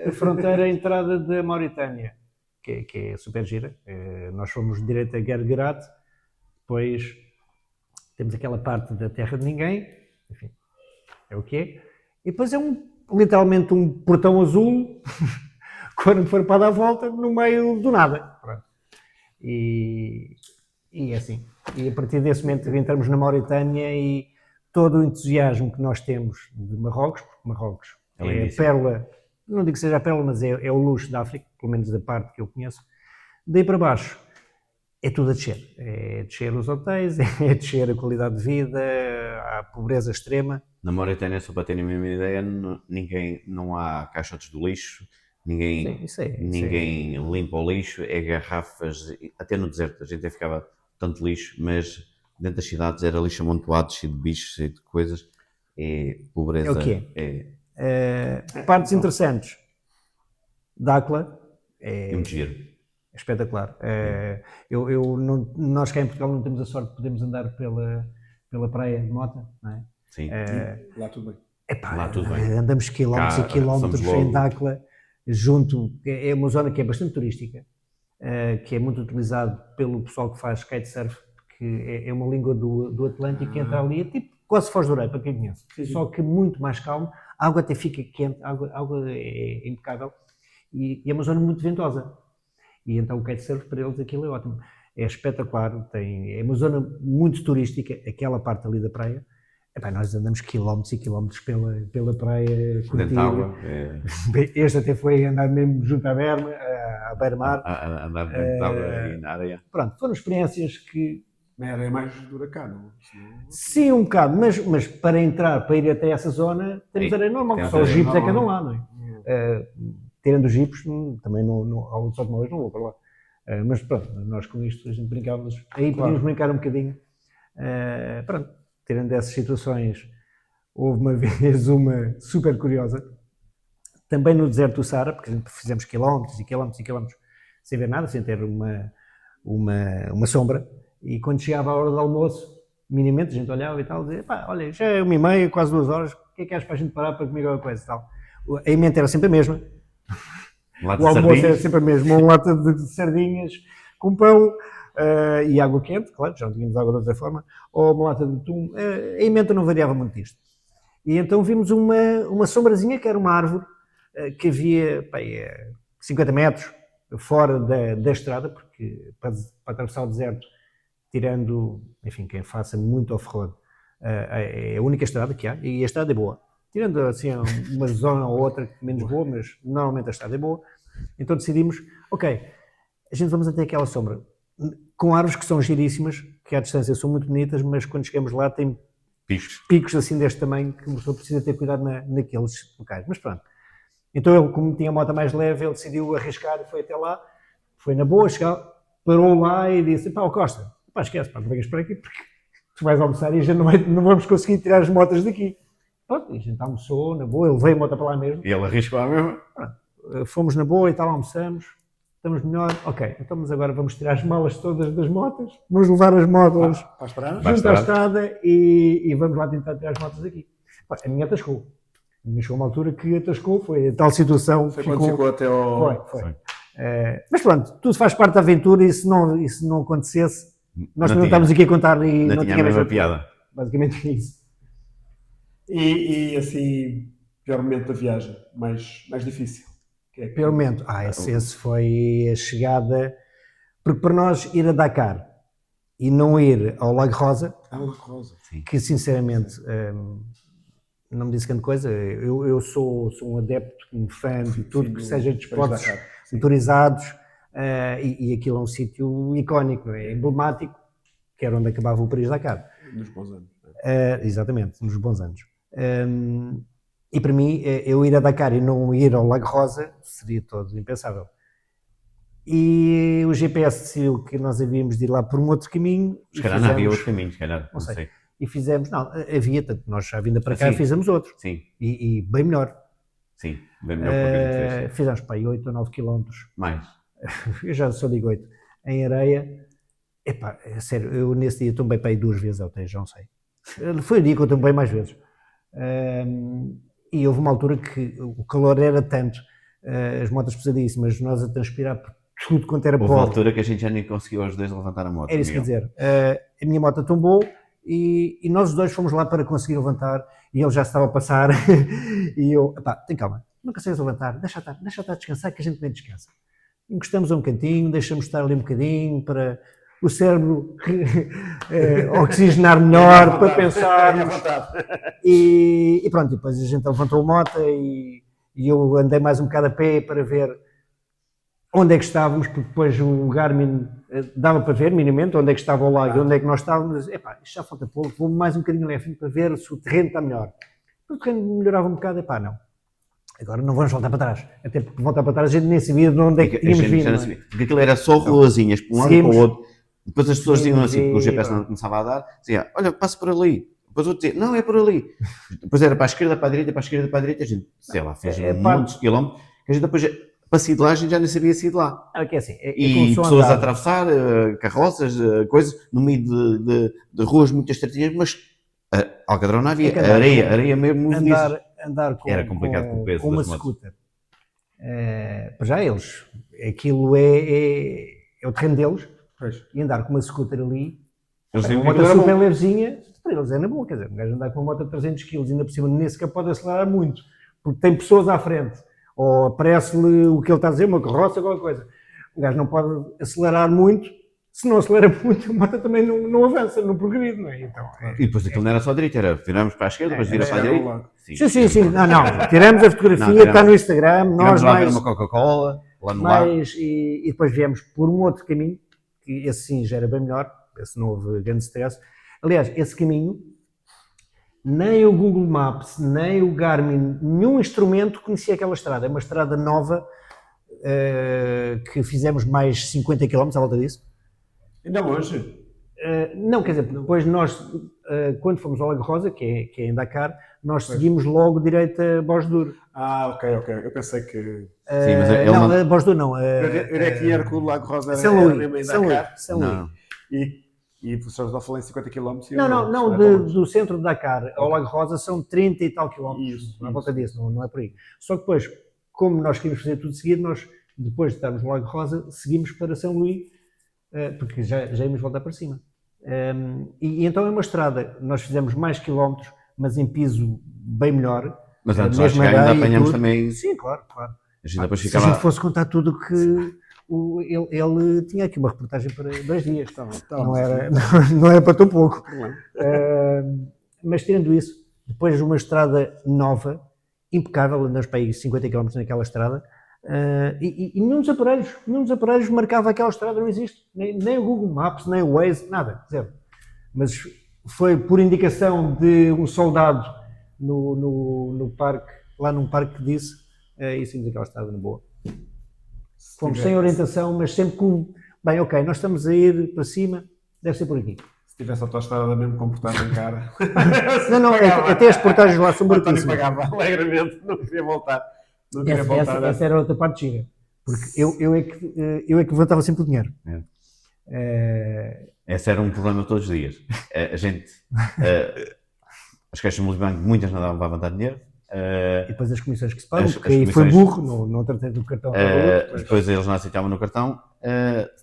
a fronteira, a entrada da Mauritânia, que é super gira, nós fomos direto a Guerguerat, depois temos aquela parte da terra de ninguém, enfim, é o que é, e depois é literalmente um portão azul, quando for para dar a volta, no meio do nada. Pronto. E é assim. E a partir desse momento entramos na Mauritânia e todo o entusiasmo que nós temos de Marrocos, porque Marrocos é a pérola, não digo que seja a pérola, mas é o luxo da África, pelo menos da parte que eu conheço. Daí para baixo é tudo a descer. É descer os hotéis, é descer a qualidade de vida, a pobreza extrema. Na Mauritânia, só para terem a mesma ideia, não há caixotes do lixo, ninguém, Sim, ninguém limpa o lixo, é garrafas, até no deserto a gente ficava tanto lixo, mas dentro das cidades era lixo amontoado, cheio de bichos, cheio de coisas, é pobreza. É o que é. Partes interessantes. Dáquila É muito giro. é espetacular. Nós cá em Portugal não temos a sorte de podermos andar pela praia de Mota, não é? Sim. Lá tudo bem. Lá tudo bem. Andamos quilómetros Cá, e quilómetros somos logo. em Dáquila, junto. É uma zona que é bastante turística, que é muito utilizado pelo pessoal que faz kitesurf, porque é uma língua do Atlântico que entra ali, é tipo quase Foz do Areia, para quem conhece. Só que muito mais calmo, a água até fica quente, a água é impecável e é uma zona muito ventosa. E então o kitesurf para eles aquilo é ótimo. É espetacular, é uma zona muito turística, aquela parte ali da praia. Epá, nós andamos quilómetros e quilómetros pela praia. Dentro de água. Este até foi andar mesmo junto à beira-mar. Andar dentro de água e na areia. Pronto, foram experiências que... A areia é mais dura cá, não? Sim, um bocado, mas para entrar, para ir até essa zona, temos areia normal, que só os jipes é que andam lá, não é? Tirando os jipes, também aos automóveis não vou para lá. Mas pronto, nós com isto a gente brincávamos, aí podíamos brincar um bocadinho. Pronto, tirando essas situações, houve uma vez uma super curiosa, também no deserto do Saara, porque a gente fizemos quilómetros e quilómetros e quilómetros sem ver nada, sem ter uma sombra, e quando chegava a hora do almoço, minimamente a gente olhava e tal, dizia, pá, olha, já é 1h30, quase 2 horas, o que é que achas para a gente parar para comer alguma coisa e tal? A emenda era sempre a mesma. O almoço era sempre a mesma, uma lata de sardinhas com pão e água quente, claro, já não tínhamos água de outra forma, ou uma lata de atum. A emenda não variava muito disto. E então vimos uma sombrazinha, que era uma árvore, que havia 50 metros fora da estrada, porque para atravessar o deserto, tirando, enfim, quem faça muito off-road, é a única estrada que há, e a estrada é boa. Tirando assim uma zona ou outra menos boa, mas normalmente a estrada é boa. Então decidimos, ok, a gente vamos até aquela sombra, com árvores que são giríssimas, que à distância são muito bonitas, mas quando chegamos lá tem picos assim deste tamanho que uma pessoa precisa ter cuidado naqueles locais. Mas pronto. Então ele, como tinha a moto mais leve, ele decidiu arriscar e foi até lá, foi na boa, chegou, parou lá e disse, pá, Costa, pá, esquece, pá, não venhas para aqui porque tu vais almoçar e a gente não vamos conseguir tirar as motas daqui. Pronto, a gente almoçou na boa, ele veio a moto para lá mesmo. E ele arriscou a mesma? Fomos na boa e tal, almoçamos, estamos melhor, ok, então mas agora vamos tirar as malas todas das motas, vamos levar as motas junto à estrada e vamos lá tentar tirar as motas daqui. A minha atascou. A minha chegou uma altura que atascou, foi a tal situação. Foi quando ficou até ao... Foi. Mas pronto, tudo faz parte da aventura e se não acontecesse, nós não estávamos aqui a contar e não tinha a mesma piada. Basicamente é isso. E assim, pior momento da viagem, mais difícil? Pior momento? Esse foi a chegada, porque para nós ir a Dakar e não ir ao Lago Rosa, que sinceramente não me disse grande coisa, eu sou um adepto, um fã de tudo que seja de esportes motorizados e aquilo é um sítio icónico, é emblemático, que era onde acabava o Paris-Dakar. Nos bons anos. Exatamente, nos bons anos. E para mim, eu ir a Dakar e não ir ao Lago Rosa seria todo impensável. E o GPS decidiu que nós havíamos de ir lá por um outro caminho. Se calhar não havia outro caminho, se calhar, não sei. E fizemos, não, havia, tanto nós já vinda para cá fizemos outro. Sim. E bem melhor. Sim, bem melhor que a gente fez. Fizemos para aí 8 ou 9 quilómetros. Mais. Eu já só digo 8. Em areia. Epá, é sério, eu nesse dia tombei para aí 2 vezes, até já não sei. Foi o dia que eu tombei mais vezes. E houve uma altura que o calor era tanto, as motas pesadíssimas, nós a transpirar por tudo quanto era pó. Houve uma altura que a gente já nem conseguiu os dois levantar a moto. Era isso que quer dizer. A minha moto tombou e nós os dois fomos lá para conseguir levantar e ele já estava a passar e eu, pá, tem calma, não consegues levantar, deixa estar descansar que a gente também descansa. Encostamos a um cantinho, deixamos estar ali um bocadinho para o cérebro oxigenar melhor, para pensar. E pronto, depois a gente levantou a moto e eu andei mais um bocado a pé para ver onde é que estávamos, porque depois o Garmin dava para ver, minimamente, onde é que estava o lago e onde é que nós estávamos. Epá, isto já falta pouco, vou mais um bocadinho ali à frente para ver se o terreno está melhor. O terreno melhorava um bocado, epá, não. Agora não vamos voltar para trás, até porque voltar para trás a gente nem sabia de onde é que tínhamos vindo. Porque aquilo era só ruazinhas, para um lado e para o outro. Depois as pessoas diziam assim, porque o GPS não começava a dar, dizia, olha, passa por ali. Depois outro dizia, não, é por ali. Depois era para a esquerda, para a direita, para a esquerda, para a direita. A gente, sei lá, fez muitos quilómetros, que a gente depois, para sair de lá, a gente já nem sabia sair de lá. É assim, e pessoas a atravessar, carroças, coisas, no meio de ruas muito estreitinhas, mas Alcatrão não havia, areia mesmo. Andar era complicado com o peso uma scooter. Para já eles, aquilo é o terreno deles, e andar com uma scooter ali, uma moto super levezinha, para eles é na boa, quer dizer, um gajo andar com uma moto de 300 kg, ainda por cima nem sequer pode acelerar muito, porque tem pessoas à frente, ou aparece-lhe o que ele está a dizer, uma carroça, qualquer coisa. O gajo não pode acelerar muito, se não acelera muito, a moto também não avança, não progride, não é? Então, e depois aquilo não era só direita, era viramos para a esquerda, depois vira para a direita. Sim. Não. Tiramos a fotografia, está no Instagram. Nós lá ver uma Coca-Cola, lá no lago. E depois viemos por um outro caminho, que esse sim já era bem melhor, esse não houve grande stress. Aliás, esse caminho, nem o Google Maps, nem o Garmin, nenhum instrumento conhecia aquela estrada. É uma estrada nova, que fizemos mais 50 km à volta disso. Ainda hoje? Não, quer dizer, depois nós, quando fomos ao Lago Rosa, que é em Dakar, nós seguimos logo direito a Bosdur. Ok. Eu pensei que... Sim, mas não, Bosdur não. Eu é que ia com o Lago Rosa São mesmo em Dakar. São Luís. E o professor já falou em 50 km. Não, do centro de Dakar ao Lago Rosa são 30 e tal quilómetros. À volta disso, não é por aí. Só que depois, como nós queríamos fazer tudo seguido, nós, depois de estarmos no Lago Rosa, seguimos para São Luís, porque já íamos voltar para cima. E então é uma estrada, nós fizemos mais quilómetros, mas em piso bem melhor. Mas antes de chegar ainda apanhamos também... Sim, claro. Se a gente fosse contar tudo que ele tinha aqui uma reportagem para 2 dias, não era para tão pouco. Mas tirando isso, depois de uma estrada nova, impecável, andamos para aí 50 km naquela estrada, e nenhum dos aparelhos marcava aquela estrada, não existe, nem o Google Maps, nem o Waze, nada, zero. Mas foi por indicação de um soldado no parque, lá num parque que disse, e seguimos aquela estrada na boa. Fomos sem orientação, mas sempre com, bem, ok, nós estamos a ir para cima, deve ser por aqui. Se tivesse a autoestrada mesmo com portagem cara... não, até as portagens lá são baratíssimas. Pagava alegremente, não queria voltar. Essa era outra parte gira, porque eu é que levantava sempre o dinheiro. Esse era um problema todos os dias. A gente, as caixas multibanco, muitas não davam para levantar dinheiro. E depois as comissões que se pagam, porque aí foi burro, não tratei do cartão. Depois eles não aceitavam no cartão.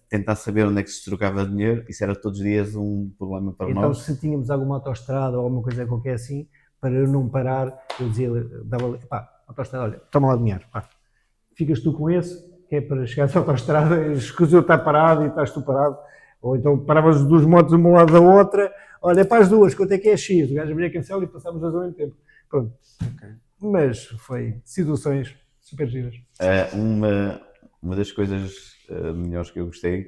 Tentar saber onde é que se trocava dinheiro, isso era todos os dias um problema para nós. Então se tínhamos alguma autoestrada ou alguma coisa qualquer assim, para eu não parar, eu dizia, dava-lhe, autoestrada, olha, toma lá o dinheiro, ficas tu com esse, que é para chegares à autoestrada, escusa eu estar parado e estás tu parado, ou então paravas as 2 motos uma ao lado da outra, olha, para as 2, quanto é que é X? O gajo abria a cancela e passávamos as ao mesmo tempo. Pronto. Okay. Mas foi situações super giras. Uma das coisas melhores que eu gostei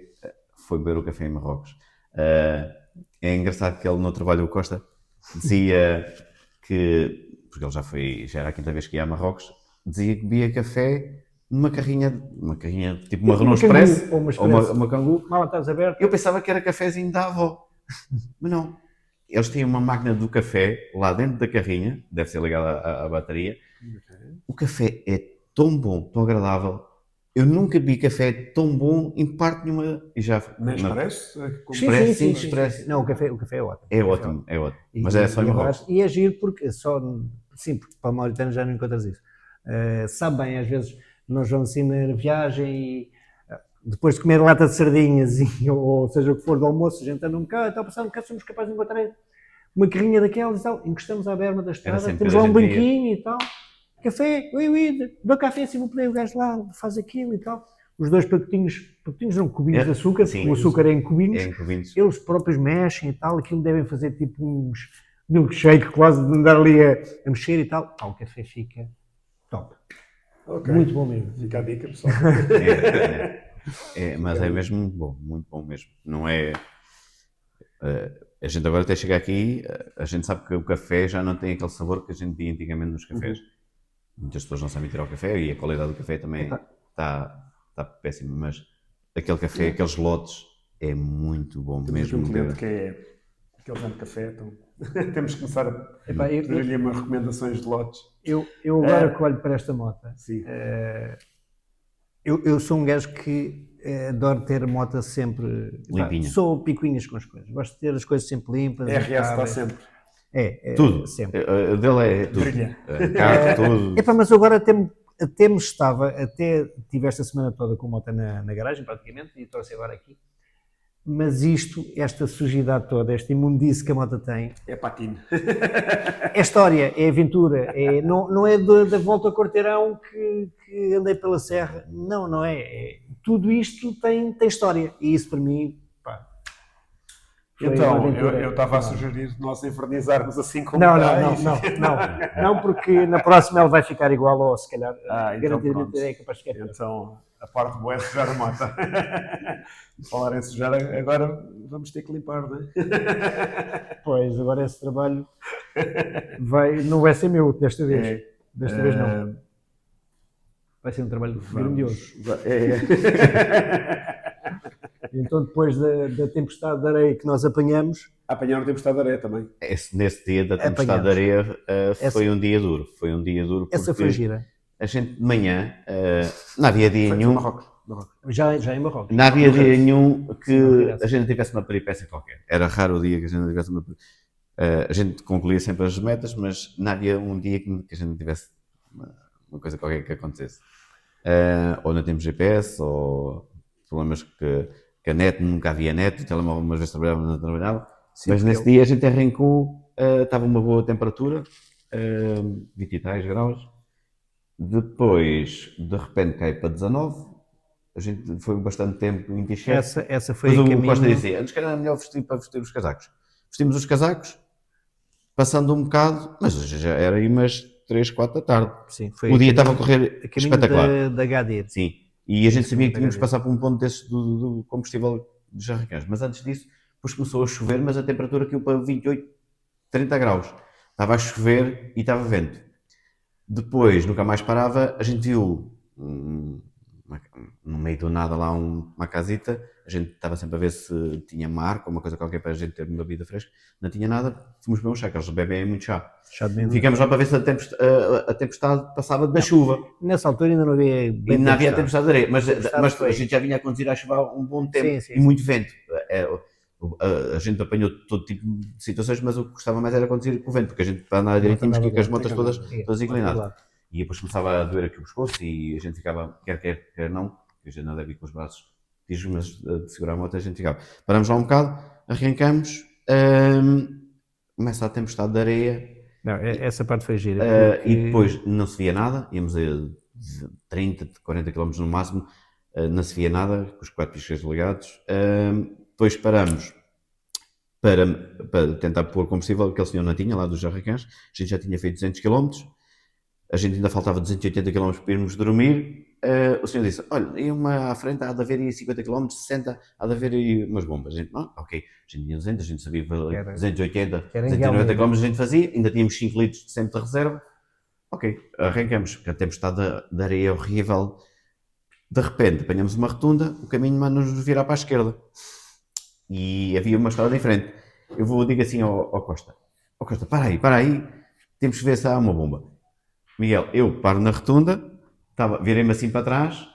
foi beber o café em Marrocos. É engraçado que ele no trabalho, o Costa, dizia que, porque ele já era a 5ª vez que ia a Marrocos, dizia que bebia café numa carrinha tipo uma Renault Express ou uma Kangoo. Mal estás aberto. Eu pensava que era cafezinho da avó, mas não. Eles têm uma máquina do café lá dentro da carrinha, deve ser ligada à bateria. O café é tão bom, tão agradável. Eu nunca vi café tão bom em parte nenhuma. E já, nem expresso? Sim, expresso. Não, o café é ótimo. É ótimo. Mas é só em Marrocos. E é giro porque porque para a Mauritânia já não encontras isso. Sabe bem, às vezes nós vamos assim na viagem e depois de comer lata de sardinhas ou seja o que for do almoço, a gente anda um bocado, então passar um bocado, somos capazes de encontrar uma carrinha daquelas e tal, encostamos à berma da estrada, temos lá um banquinho e tal, café, dou café, se vou poder, o gajo lá faz aquilo e tal. Os 2 pacotinhos não, cubinhos de açúcar, sim, o açúcar é em cubinhos, eles próprios mexem e tal, aquilo devem fazer tipo uns milkshake quase, de andar ali a mexer e tal, o café fica top. Ok. Muito bom mesmo. Fica a dica, pessoal. Mas é mesmo bom, muito bom mesmo. Não é. A gente agora até chegar aqui, a gente sabe que o café já não tem aquele sabor que a gente via antigamente nos cafés. Muitas pessoas não sabem tirar o café e a qualidade do café também está péssima, mas aquele café, aqueles lotes, é muito bom Temos mesmo. um cliente que é aquele grande café, então temos que começar a pedir-lhe umas recomendações de lotes. Eu agora que olho para esta moto, Sim. eu sou um gajo que adoro ter a moto sempre Limpinha. Sou picuinhas com as coisas, gosto de ter as coisas sempre limpas. RS está sempre. Tudo. Sempre. O dele é tudo. Brilha. Carro, tudo. Mas eu agora até me estava, até tive esta semana toda com a moto na garagem praticamente e trouxe agora aqui. Mas esta sujidade toda, esta imundice que a moto tem... É patino. É história, é aventura, não é da volta ao quarteirão que andei pela serra, não é. Tudo isto tem história e isso para mim, pá... Então, eu estava a sugerir nós invernizarmos assim como Não, porque na próxima ela vai ficar igual ou se calhar então é capaz de ficar. Então, a parte boa é sujar a moto. Falar em sujar, agora vamos ter que limpar, não é? Pois, agora esse trabalho não vai ser meu desta vez. Desta vez não. Vai ser um trabalho grandioso. Então, depois da tempestade de areia que nós apanhamos... Apanharam a tempestade de areia também. Nesse dia da tempestade de areia foi um dia duro. Foi um dia duro porque essa foi gira. A gente de manhã, não havia dia nenhum... Marrocos. Já em Marrocos. Não havia dia nenhum que a gente tivesse uma peripécia qualquer. Era raro o dia que a gente tivesse uma... a gente concluía sempre as metas, mas não havia um dia que a gente tivesse uma coisa qualquer que acontecesse. Ou não temos GPS, ou problemas que a net, nunca havia net, o telemóvel umas vezes trabalhava, não trabalhava. Sim, mas nesse dia a gente arrancou, estava uma boa temperatura, 20 e tais graus. Depois, de repente, cai para 19. A gente foi bastante tempo em t-shirt. Essa foi a caminho... O Costa dizia, antes que era melhor vestir para vestir os casacos. Vestimos os casacos, passando um bocado, mas já era aí umas 3, 4 da tarde. Sim, foi o dia estava a correr espetacular. Da HDIR. Sim, e a gente sabia que tínhamos que passar por um ponto desses do combustível de Jarricãs. Mas antes disso, depois começou a chover, mas a temperatura caiu para 28, 30 graus. Estava a chover e estava vento. Depois, nunca mais parava, a gente viu no meio do nada lá uma casita, a gente estava sempre a ver se tinha mar, ou uma coisa qualquer para a gente ter uma bebida fresca, não tinha nada, fomos beber um chá, que eles bebem muito chá. Ficamos lá para ver se a tempestade passava da chuva. Nessa altura ainda não havia tempestade de areia, mas a gente já vinha a conduzir à chuva um bom tempo e muito vento. A gente apanhou todo tipo de situações, mas o que gostava mais era conduzir com o vento, porque a gente para andar direitinho tinha com as motas todas inclinadas. E depois começava a doer aqui o pescoço e a gente ficava, quer não, porque a gente não deve ir com os braços tijos, mas de segurar a moto a gente ficava. Paramos lá um bocado, arrancamos, começa a tempestade de areia. Não, essa parte foi gira. E depois não se via nada, íamos a 30, 40 km no máximo, não se via nada, com os 4 piscas ligados. Depois paramos para tentar pôr combustível, aquele senhor não tinha, lá dos Jarricãs, a gente já tinha feito 200 km. A gente ainda faltava 280 km para irmos dormir. O senhor disse, olha, e uma à frente há de haver aí 50 km, 60, há de haver aí umas bombas. A gente, ok, a gente tinha 200, a gente sabia 280, 290 km a gente fazia, ainda tínhamos 5 litros de sempre de reserva. Ok, arrancamos, porque a tempestade de areia horrível. De repente apanhamos uma rotunda, o caminho manda-nos virar para a esquerda. E havia uma estrada em frente. Eu digo assim ao Costa, Costa, para aí, temos que ver se há uma bomba. Miguel, eu paro na rotunda, virei-me assim para trás,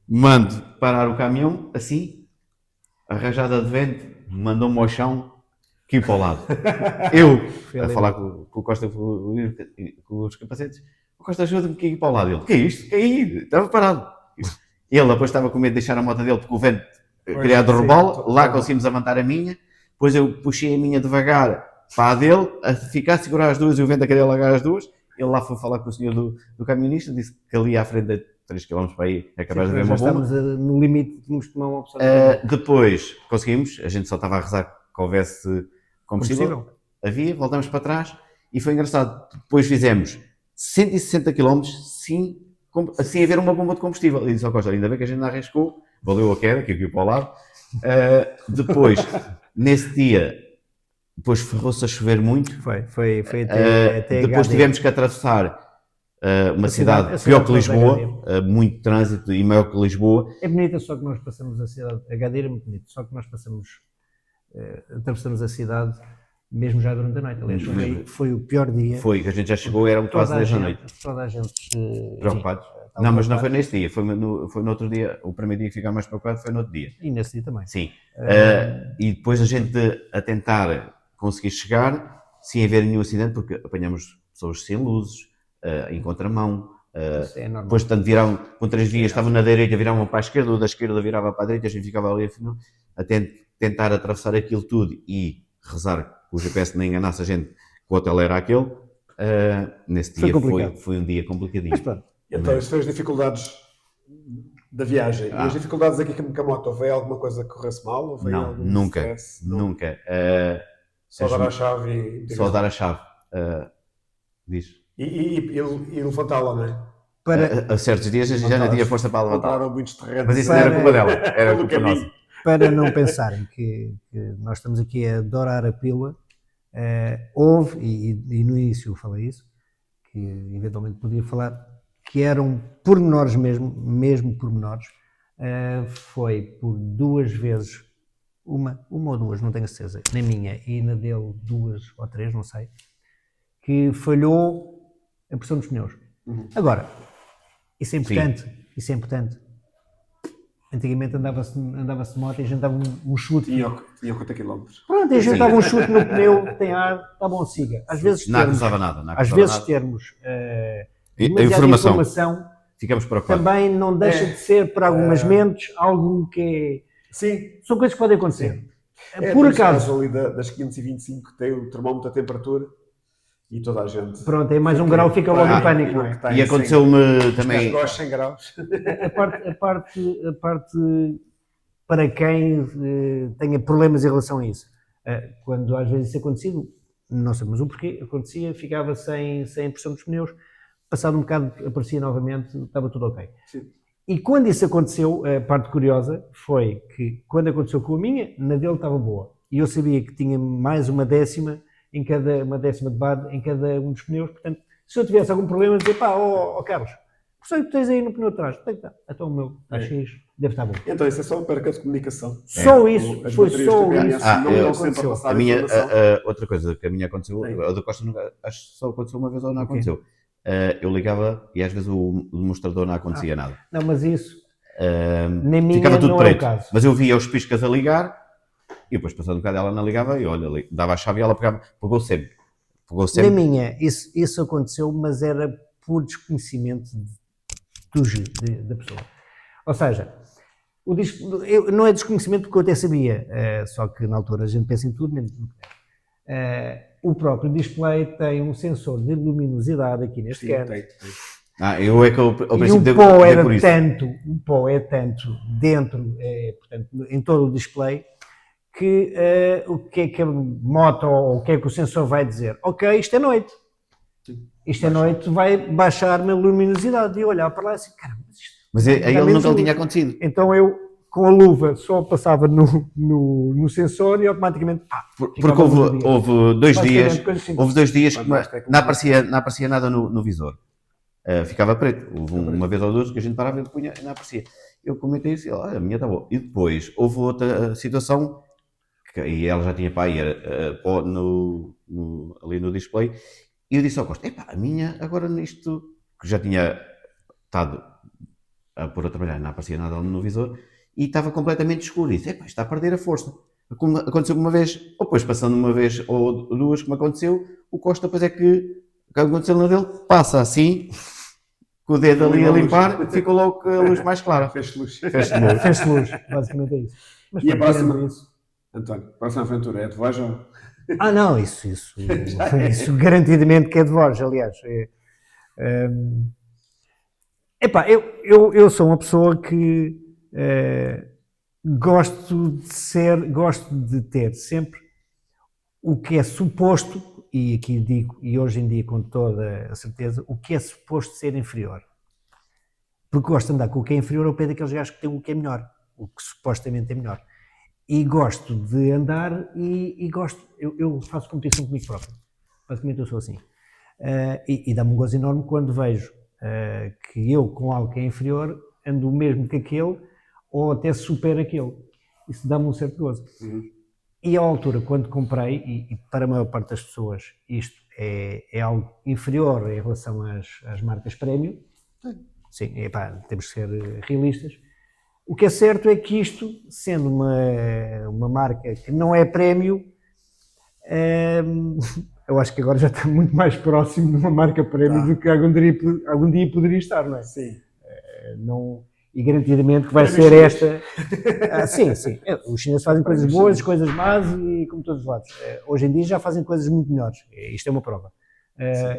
mando parar o caminhão, assim, a rajada de vento mandou-me ao chão, caiu para o lado. Eu, a falar com o Costa, com os capacetes, o Costa ajuda-me que caiu para o lado. Ele, que é isto? Caí, estava parado. Ele depois estava com medo de deixar a moto dele, porque o vento queria derrubá-lo, lá conseguimos levantar a minha, depois eu puxei a minha devagar para a dele, a ficar a segurar as duas e o vento a querer largar as duas. Ele lá foi falar com o senhor do camionista, disse que ali à frente de 3 km para aí é capaz de ver uma bomba. Estamos no limite, tínhamos que tomar uma opção. Depois conseguimos, a gente só estava a rezar que houvesse combustível. Havia, voltamos para trás e foi engraçado. Depois fizemos 160 km, sim, assim haver uma bomba de combustível. E disse ao Costa, ainda bem que a gente não arriscou, valeu a queda, que eu para o lado. Depois, nesse dia, depois ferrou-se a chover muito. Foi até depois tivemos que atravessar uma cidade pior que Lisboa, muito trânsito e maior que Lisboa. É bonita, só que nós passamos a cidade, Agadir é muito bonito, só que nós atravessamos a cidade mesmo já durante a noite. Aliás, foi o pior dia. Foi, que a gente já chegou, eram quase 10 da noite. Toda a gente preocupados. Não, mas não foi nesse dia, foi no outro dia. O primeiro dia que ficámos mais preocupados foi no outro dia. E nesse dia também. Sim. E depois a gente a tentar conseguir chegar sem haver nenhum acidente, porque apanhamos pessoas sem luzes, em contramão. Depois, tanto viravam com 3 vias, estavam na direita, viravam para a esquerda, ou da esquerda virava para a direita, a gente ficava ali afinal, a tentar atravessar aquilo tudo e rezar que o GPS não enganasse a gente que o hotel era aquele. Nesse dia foi um dia complicadinho. Mas pronto. Então, isso foi as dificuldades da viagem. E as dificuldades aqui com a moto, houve alguma coisa que corresse mal? Não, nunca. Nunca. Só dar a chave e... Só dar a chave. Diz. E levantá-la, não é? A certos dias a gente já não tinha força para levantar. Compraram muitos terrenos. Mas isso não era culpa dela, era culpa nossa. Para não pensarem que nós estamos aqui a dourar a pílula, houve, e no início eu falei isso, que eventualmente podia falar, que eram pormenores mesmo pormenores, foi por 2 vezes, uma ou duas, não tenho certeza, na minha e na dele 2 ou 3, não sei, que falhou a pressão dos pneus. Agora, isso é importante, isso é importante. Antigamente andava-se de moto e a gente dava um chute. Tinha quantos quilómetros? Pronto, a gente dava um chute no pneu, tem ar, está bom, siga. Às vezes não acusava nada. Às vezes termos a informação, ficamos preocupados. Também não deixa de ser, por algumas mentes, algo que é... Sim. São coisas que podem acontecer. Por acaso ali das 525 tem o termómetro a temperatura e toda a gente... Pronto, é mais um grau, fica logo em pânico, não é? E aconteceu-me também... Os 100 graus. A parte para quem tenha problemas em relação a isso. Quando às vezes isso acontecido, não sabemos o porquê, acontecia, ficava sem pressão dos pneus, passado um bocado aparecia novamente, estava tudo ok. Sim. E quando isso aconteceu, a parte curiosa foi que quando aconteceu com a minha, na dele estava boa. E eu sabia que tinha mais uma décima de bar em cada um dos pneus, portanto, se eu tivesse algum problema, dizia, Carlos, por que tens aí no pneu de trás? Então o meu está X, deve estar bom. Então isso é só uma perca de comunicação. Só isso, foi só isso. Não aconteceu. A minha, outra coisa que a minha aconteceu, a da Costa nunca, acho que só aconteceu uma vez ou não aconteceu. Eu ligava e às vezes o demonstrador não acontecia nada. Não, mas isso, na minha ficava tudo não preto. É o caso. Mas eu via os piscas a ligar e depois passando um bocado ela não ligava e olha, dava a chave e ela pegou sempre. Na minha, isso aconteceu, mas era por desconhecimento da pessoa. Ou seja, não é desconhecimento porque eu até sabia, só que na altura a gente pensa em tudo, menos no que deve. O próprio display tem um sensor de luminosidade aqui neste canto. Eu é que ao princípio o pó é tanto dentro, portanto, em todo o display, que o que é que a moto ou o que é que o sensor vai dizer? Ok, isto é noite. Isto é noite, vai baixar-me a luminosidade. E eu olhar para lá e assim, caramba, mas a ele nunca tinha acontecido. Então eu, com a luva, só passava no sensor e automaticamente... Porque houve 2 dias, que não aparecia nada no visor. Ficava preto. Houve uma vez ou duas que a gente parava e punha e não aparecia. Eu comentei isso e olha, a minha está boa. E depois houve outra situação, e ela já tinha ali no display, e eu disse ao Costa, a minha agora nisto, que já tinha estado a pôr a trabalhar, não aparecia nada no visor, e estava completamente escuro. E disse, isto está a perder a força. Aconteceu uma vez, ou depois passando uma vez ou duas, como aconteceu, o Costa depois é que aconteceu na dele, passa assim, com o dedo ali a limpar, ficou logo com a luz mais clara. Fez-se luz. Fez-se luz, basicamente é isso. Mas e a próxima, António, a próxima aventura é de Voja? Não, isso garantidamente que é de Voja, aliás. Eu sou uma pessoa que gosto de ter sempre o que é suposto, e aqui digo, e hoje em dia com toda a certeza, o que é suposto ser inferior. porque gosto de andar com o que é inferior ao pé daqueles gajos que têm o que é melhor, o que supostamente é melhor. E gosto de andar e gosto, eu faço competição comigo próprio, basicamente eu sou assim. E dá-me um gozo enorme quando vejo que eu, com algo que é inferior, ando o mesmo que aquele, ou até supero aquele. Isso dá-me um certo gozo. E à altura, quando comprei, e para a maior parte das pessoas isto é algo inferior em relação às marcas premium, sim, temos que ser realistas. O que é certo é que isto, sendo uma marca que não é premium, eu acho que agora já está muito mais próximo de uma marca premium do que algum dia poderia estar, não é? Sim. Não, e garantidamente que vai ser esta. Sim. Os chineses fazem coisas boas, coisas más e como todos os lados. Hoje em dia já fazem coisas muito melhores. Isto é uma prova.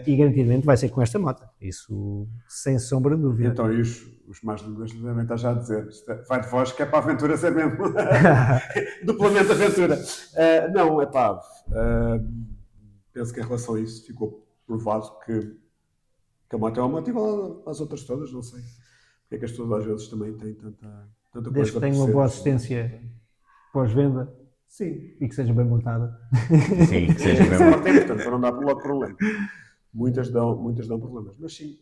E garantidamente vai ser com esta moto. Isso sem sombra de dúvida. Então, e os mais lindos devem estar já a dizer, vai de voz que é para a aventura ser mesmo. Duplamente aventura. Não, é pá. Penso que em relação a isso ficou provado que a moto é uma moto igual às outras todas, não sei. Porque é que as pessoas às vezes também têm tanta coisa. Desde que tenham uma boa assistência pós-venda. Sim. E que seja bem montada. Sim, que seja bem montada. Portanto, para não dar logo problema. Muitas dão problemas, mas sim.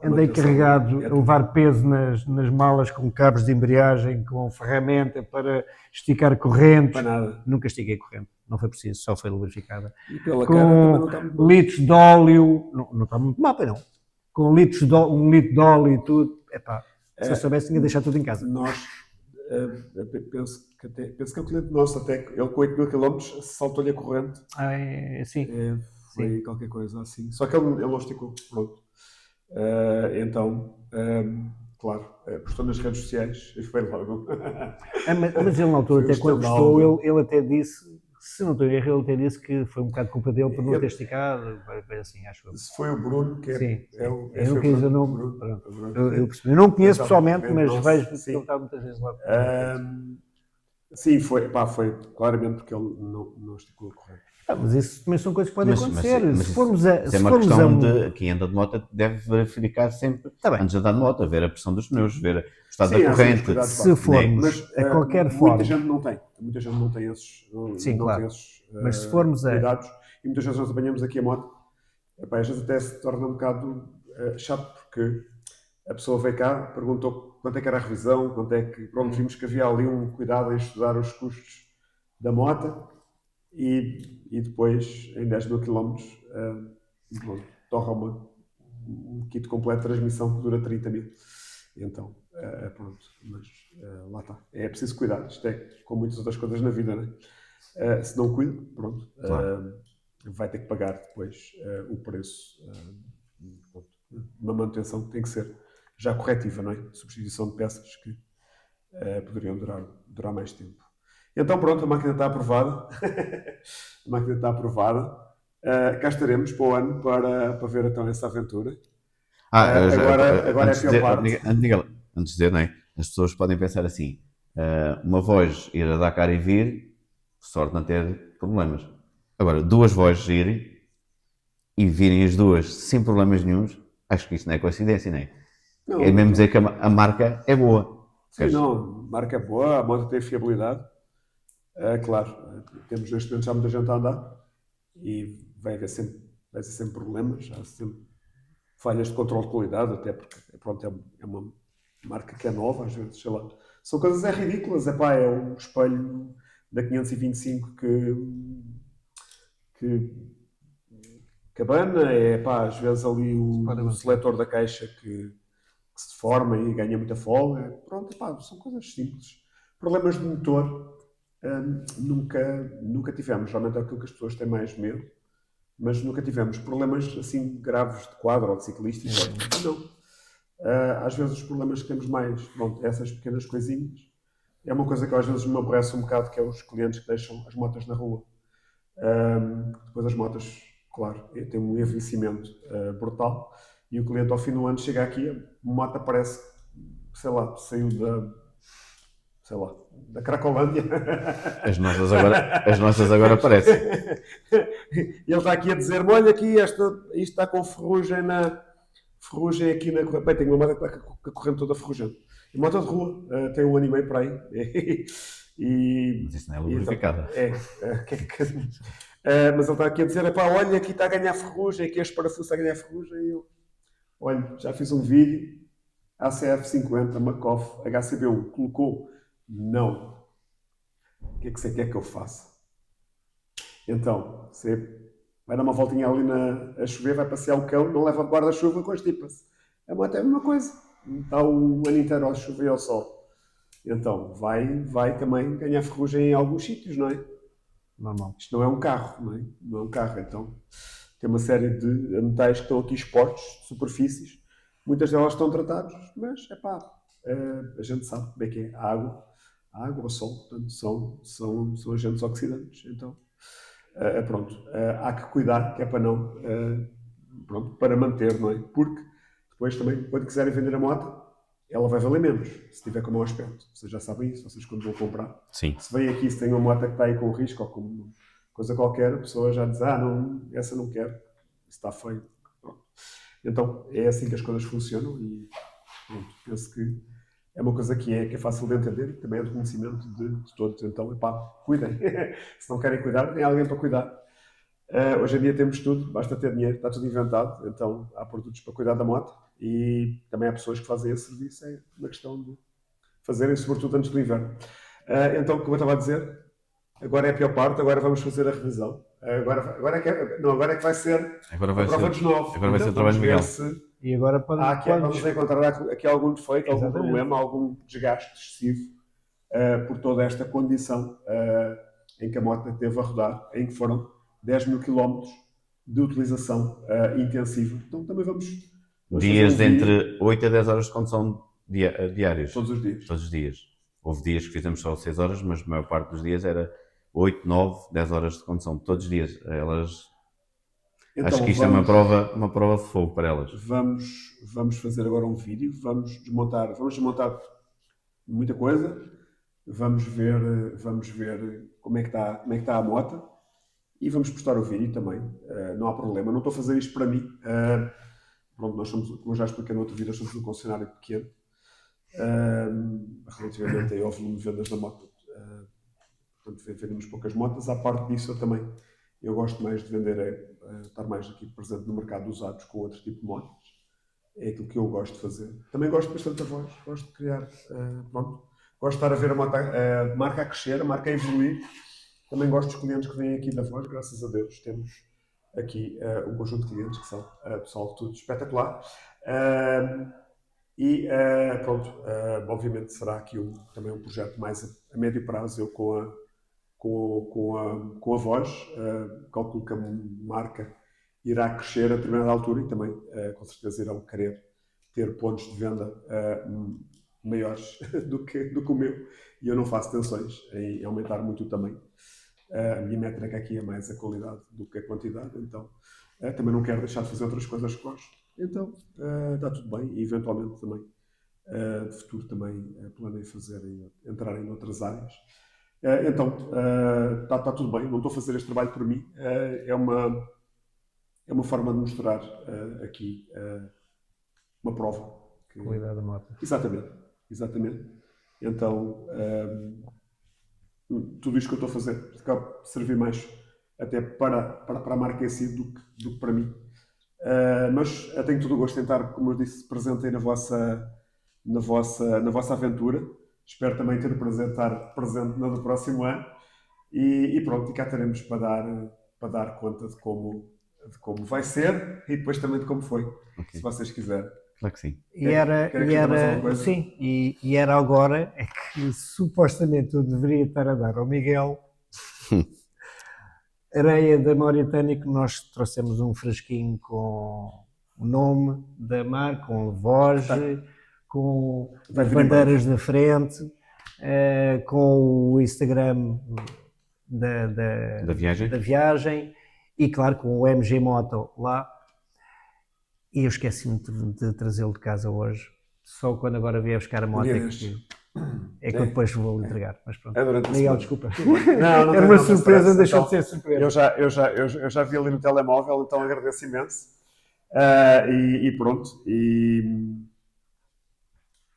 Andei carregado a levar peso nas malas com cabos de embreagem, com ferramenta para esticar correntes. Para nada. Nunca estiquei corrente, não foi preciso, só foi lubrificada. E pela com cara também não está muito bom. litros de óleo, não está muito mal, não. Com um litro de óleo e tudo. Se eu soubesse, tinha deixado tudo em casa. Nós, penso que é um cliente nosso, até ele com 8.000 km saltou-lhe a corrente. Sim. Foi sim. Qualquer coisa assim. Só que ele não esticou, pronto. Então, claro, postou nas redes sociais e foi logo. Mas ele na altura, até quando postou, ele até disse, se não estou em erro, ele até disse que foi um bocado culpa dele por não ter esticado, assim, acho eu. Se foi o Bruno, que sim. Eu não quis dizer o nome, eu percebi. Eu não conheço pessoalmente, mas vejo que ele está muitas vezes lá. Sim, foi claramente porque ele não esticou a corrente. Mas isso também são coisas que podem acontecer. Se formos a quem anda de moto deve verificar sempre, antes de andar de moto, ver a pressão dos pneus, ver o estado da corrente. Se formos a qualquer forma. Muita gente não tem esses, sim, claro. Mas se formos cuidados, e muitas vezes nós apanhamos aqui a moto, às vezes até se torna um bocado chato, porque a pessoa veio cá, perguntou quanto é que era a revisão, quanto é que, pronto, vimos que havia ali um cuidado em estudar os custos da moto. E depois, em 10.000 km, torra um kit completo de transmissão que dura 30.000. Então, pronto, mas lá está. É preciso cuidar. Isto é como muitas outras coisas na vida, não é? Se não cuida, pronto, claro. Vai ter que pagar depois o preço de uma manutenção que tem que ser já corretiva, não é? Substituição de peças que poderiam durar mais tempo. Então pronto, a máquina está aprovada. Cá estaremos para o ano para ver então essa aventura. Agora é a pior parte. Antes de dizer, não é? As pessoas podem pensar assim, uma voz ir a Dakar e vir, sorte não ter problemas. Agora, duas vozes irem e virem as duas sem problemas nenhuns, acho que isso não é coincidência, não é? Não, é mesmo dizer que a marca é boa. Sim, não, a marca é boa, a moto tem fiabilidade. Claro, temos neste momento já muita gente a andar e vai haver sempre problemas, há sempre falhas de controle de qualidade, até porque pronto, é uma marca que é nova, às vezes, sei lá. São coisas ridículas, é um espelho da 525 que abana, às vezes ali o seletor da caixa que se deforma e ganha muita folga, pronto, são coisas simples. Problemas de motor nunca tivemos, realmente é aquilo que as pessoas têm mais medo, mas nunca tivemos problemas assim graves de quadro ou de ciclistas, não. Às vezes os problemas que temos mais, pronto, essas pequenas coisinhas, é uma coisa que às vezes me aborrece um bocado, que é os clientes que deixam as motas na rua. Depois as motas, claro, têm um envelhecimento brutal, e o cliente ao fim do ano chega aqui, a moto parece, sei lá, saiu da Cracolândia. As nossas agora aparecem. E ele está aqui a dizer-me, olha aqui, isto está com ferrugem Ferrugem aqui na corrente. Bem, tenho uma moto que está com a corrente toda ferrugente. E moto de rua, tem 1 ano e meio para aí. Mas isso não é lubrificada. Mas ele está aqui a dizer, olha, aqui está a ganhar ferrugem, aqui este parafuso está a ganhar ferrugem. E eu, olha, já fiz um vídeo, ACF50, Macoff, HCB1, colocou, não. O que é que você quer que eu faça? Então, você vai dar uma voltinha ali a chover, vai passear o cão, não leva guarda-chuva, constipa-se. A moto é a mesma coisa. Está o ano inteiro a chover e ao sol. Então, vai também ganhar ferrugem em alguns sítios, não é? Normal. Isto não é um carro, não é? Não é um carro. Então, tem uma série de metais que estão aqui expostos, de superfícies. Muitas delas estão tratadas, mas, a gente sabe como é que é. A água, o sol, portanto, são agentes oxidantes. Então, pronto, há que cuidar, que é para não, para manter, não é? Porque depois também, quando quiserem vender a moto, ela vai valer menos, se tiver com mau aspecto. Vocês já sabem isso, vocês quando vão comprar. Sim. Se vem aqui, se tem uma moto que está aí com risco ou com coisa qualquer, a pessoa já diz, não, essa não quero, isso está feio. Pronto. Então, é assim que as coisas funcionam e pronto, penso que é uma coisa que é fácil de entender e também é de conhecimento de todos. Então, cuidem. Se não querem cuidar, tem alguém para cuidar. Hoje em dia temos tudo, basta ter dinheiro, está tudo inventado, então há produtos para cuidar da moto e também há pessoas que fazem esse serviço, é uma questão de fazerem, sobretudo antes do inverno. Então, como eu estava a dizer, agora é a pior parte, agora vamos fazer a revisão. Agora é que vai ser a prova dos 9. Agora vai ser o trabalho de Miguel. E agora vamos encontrar aqui algum defeito, algum Exatamente. problema, algum desgaste excessivo por toda esta condição em que a moto teve a rodar, em que foram 10 mil quilómetros de utilização intensiva. Então também vamos dias entre 8 a 10 horas de condução diários. Todos os dias. Todos os dias. Houve dias que fizemos só 6 horas, mas a maior parte dos dias era 8, 9, 10 horas de condução. Todos os dias. Então, acho que isto é uma prova de fogo para elas. Vamos fazer agora um vídeo, vamos desmontar muita coisa, vamos ver como é que está a moto e vamos postar o vídeo também, não há problema, não estou a fazer isto para mim. Pronto, nós somos, como eu já expliquei no outro vídeo, somos um concessionário pequeno, relativamente ao volume de vendas da moto. Portanto, vendemos poucas motas, à parte disso eu gosto mais de vender, estar mais aqui presente no mercado de usados com outro tipo de motas. É aquilo que eu gosto de fazer. Também gosto bastante da Voz, gosto de criar, gosto de estar a ver a marca a crescer, a marca a evoluir. Também gosto dos clientes que vêm aqui da Voz, graças a Deus. Temos aqui um conjunto de clientes que são pessoal tudo espetacular. Obviamente será aqui também um projeto mais a médio prazo, eu com a Voz, calculo que a marca irá crescer a determinada altura e também com certeza irão querer ter pontos de venda maiores do que o meu, e eu não faço tensões em aumentar muito o tamanho. A minha métrica aqui é mais a qualidade do que a quantidade, então também não quero deixar de fazer outras coisas que gosto. Então está tudo bem e eventualmente também de futuro também planeio entrar em outras áreas. Então está tudo bem, não estou a fazer este trabalho por mim, é uma forma de mostrar aqui uma prova. Qualidade da moto. Exatamente. Então, tudo isto que eu estou a fazer acaba de servir mais até para a marca em si do que para mim. Mas eu tenho todo o gosto em estar, como eu disse, presente aí na vossa aventura. Espero também ter o prazer de estar presente no próximo ano. E pronto, e cá teremos para dar conta de como vai ser e depois também de como foi, se vocês quiserem. Claro que sim. E era agora que supostamente eu deveria estar a dar ao Miguel areia da Mauritânia, que nós trouxemos um frasquinho com o nome da marca, com a voz, com as bandeiras da frente, com o Instagram da viagem e claro com o MG Moto lá. E eu esqueci-me de trazê-lo de casa hoje. Só quando agora vier buscar a moto é que eu depois vou entregar. Mas pronto. Miguel, desculpa. Não era uma surpresa, deixou de ser surpresa. Eu já vi ali no telemóvel, então agradeço imenso. E pronto.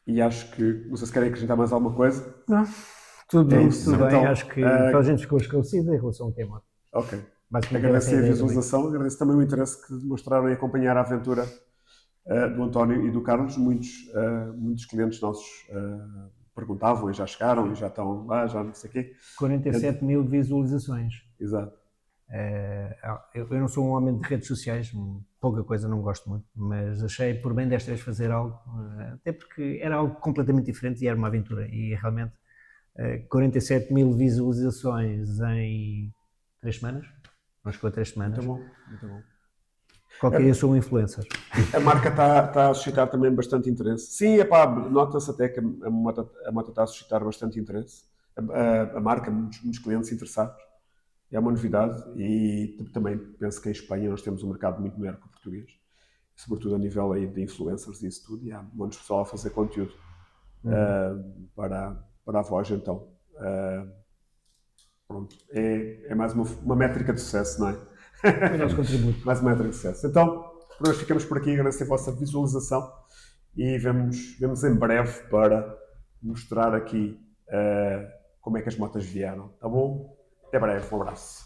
E acho que, não sei se querem acrescentar mais alguma coisa. Não, tudo, É isso. tudo bem, Então, acho que toda a gente ficou esclarecida em relação ao tema. Ok. Basicamente era essa Agradeço a ideia visualização, agradeço também o interesse que demonstraram em acompanhar a aventura do António e do Carlos. Muitos clientes nossos perguntavam e já chegaram e já estão lá, já não sei o quê. 47 mil visualizações. Exato. Eu não sou um homem de redes sociais, pouca coisa, não gosto muito, mas achei por bem desta vez fazer algo, até porque era algo completamente diferente e era uma aventura. E realmente 47 mil visualizações em 3 semanas, não chegou a 3 semanas. Muito bom, muito bom. Qualquer dia sou um influencer. A marca está a suscitar também bastante interesse. Sim, nota-se até que a moto está a suscitar bastante interesse. A marca, muitos clientes interessados. É uma novidade e também penso que em Espanha nós temos um mercado muito maior que o português. Sobretudo a nível aí de influencers e isso tudo. E há muitos pessoal a fazer conteúdo para a Voz, então. Pronto. É mais uma métrica de sucesso, não é? O nosso contributo. Mais uma métrica de sucesso. Então, por hoje ficamos por aqui. Agradecer a vossa visualização e vemos em breve para mostrar aqui como é que as motas vieram. Tá bom? Até breve. Um abraço.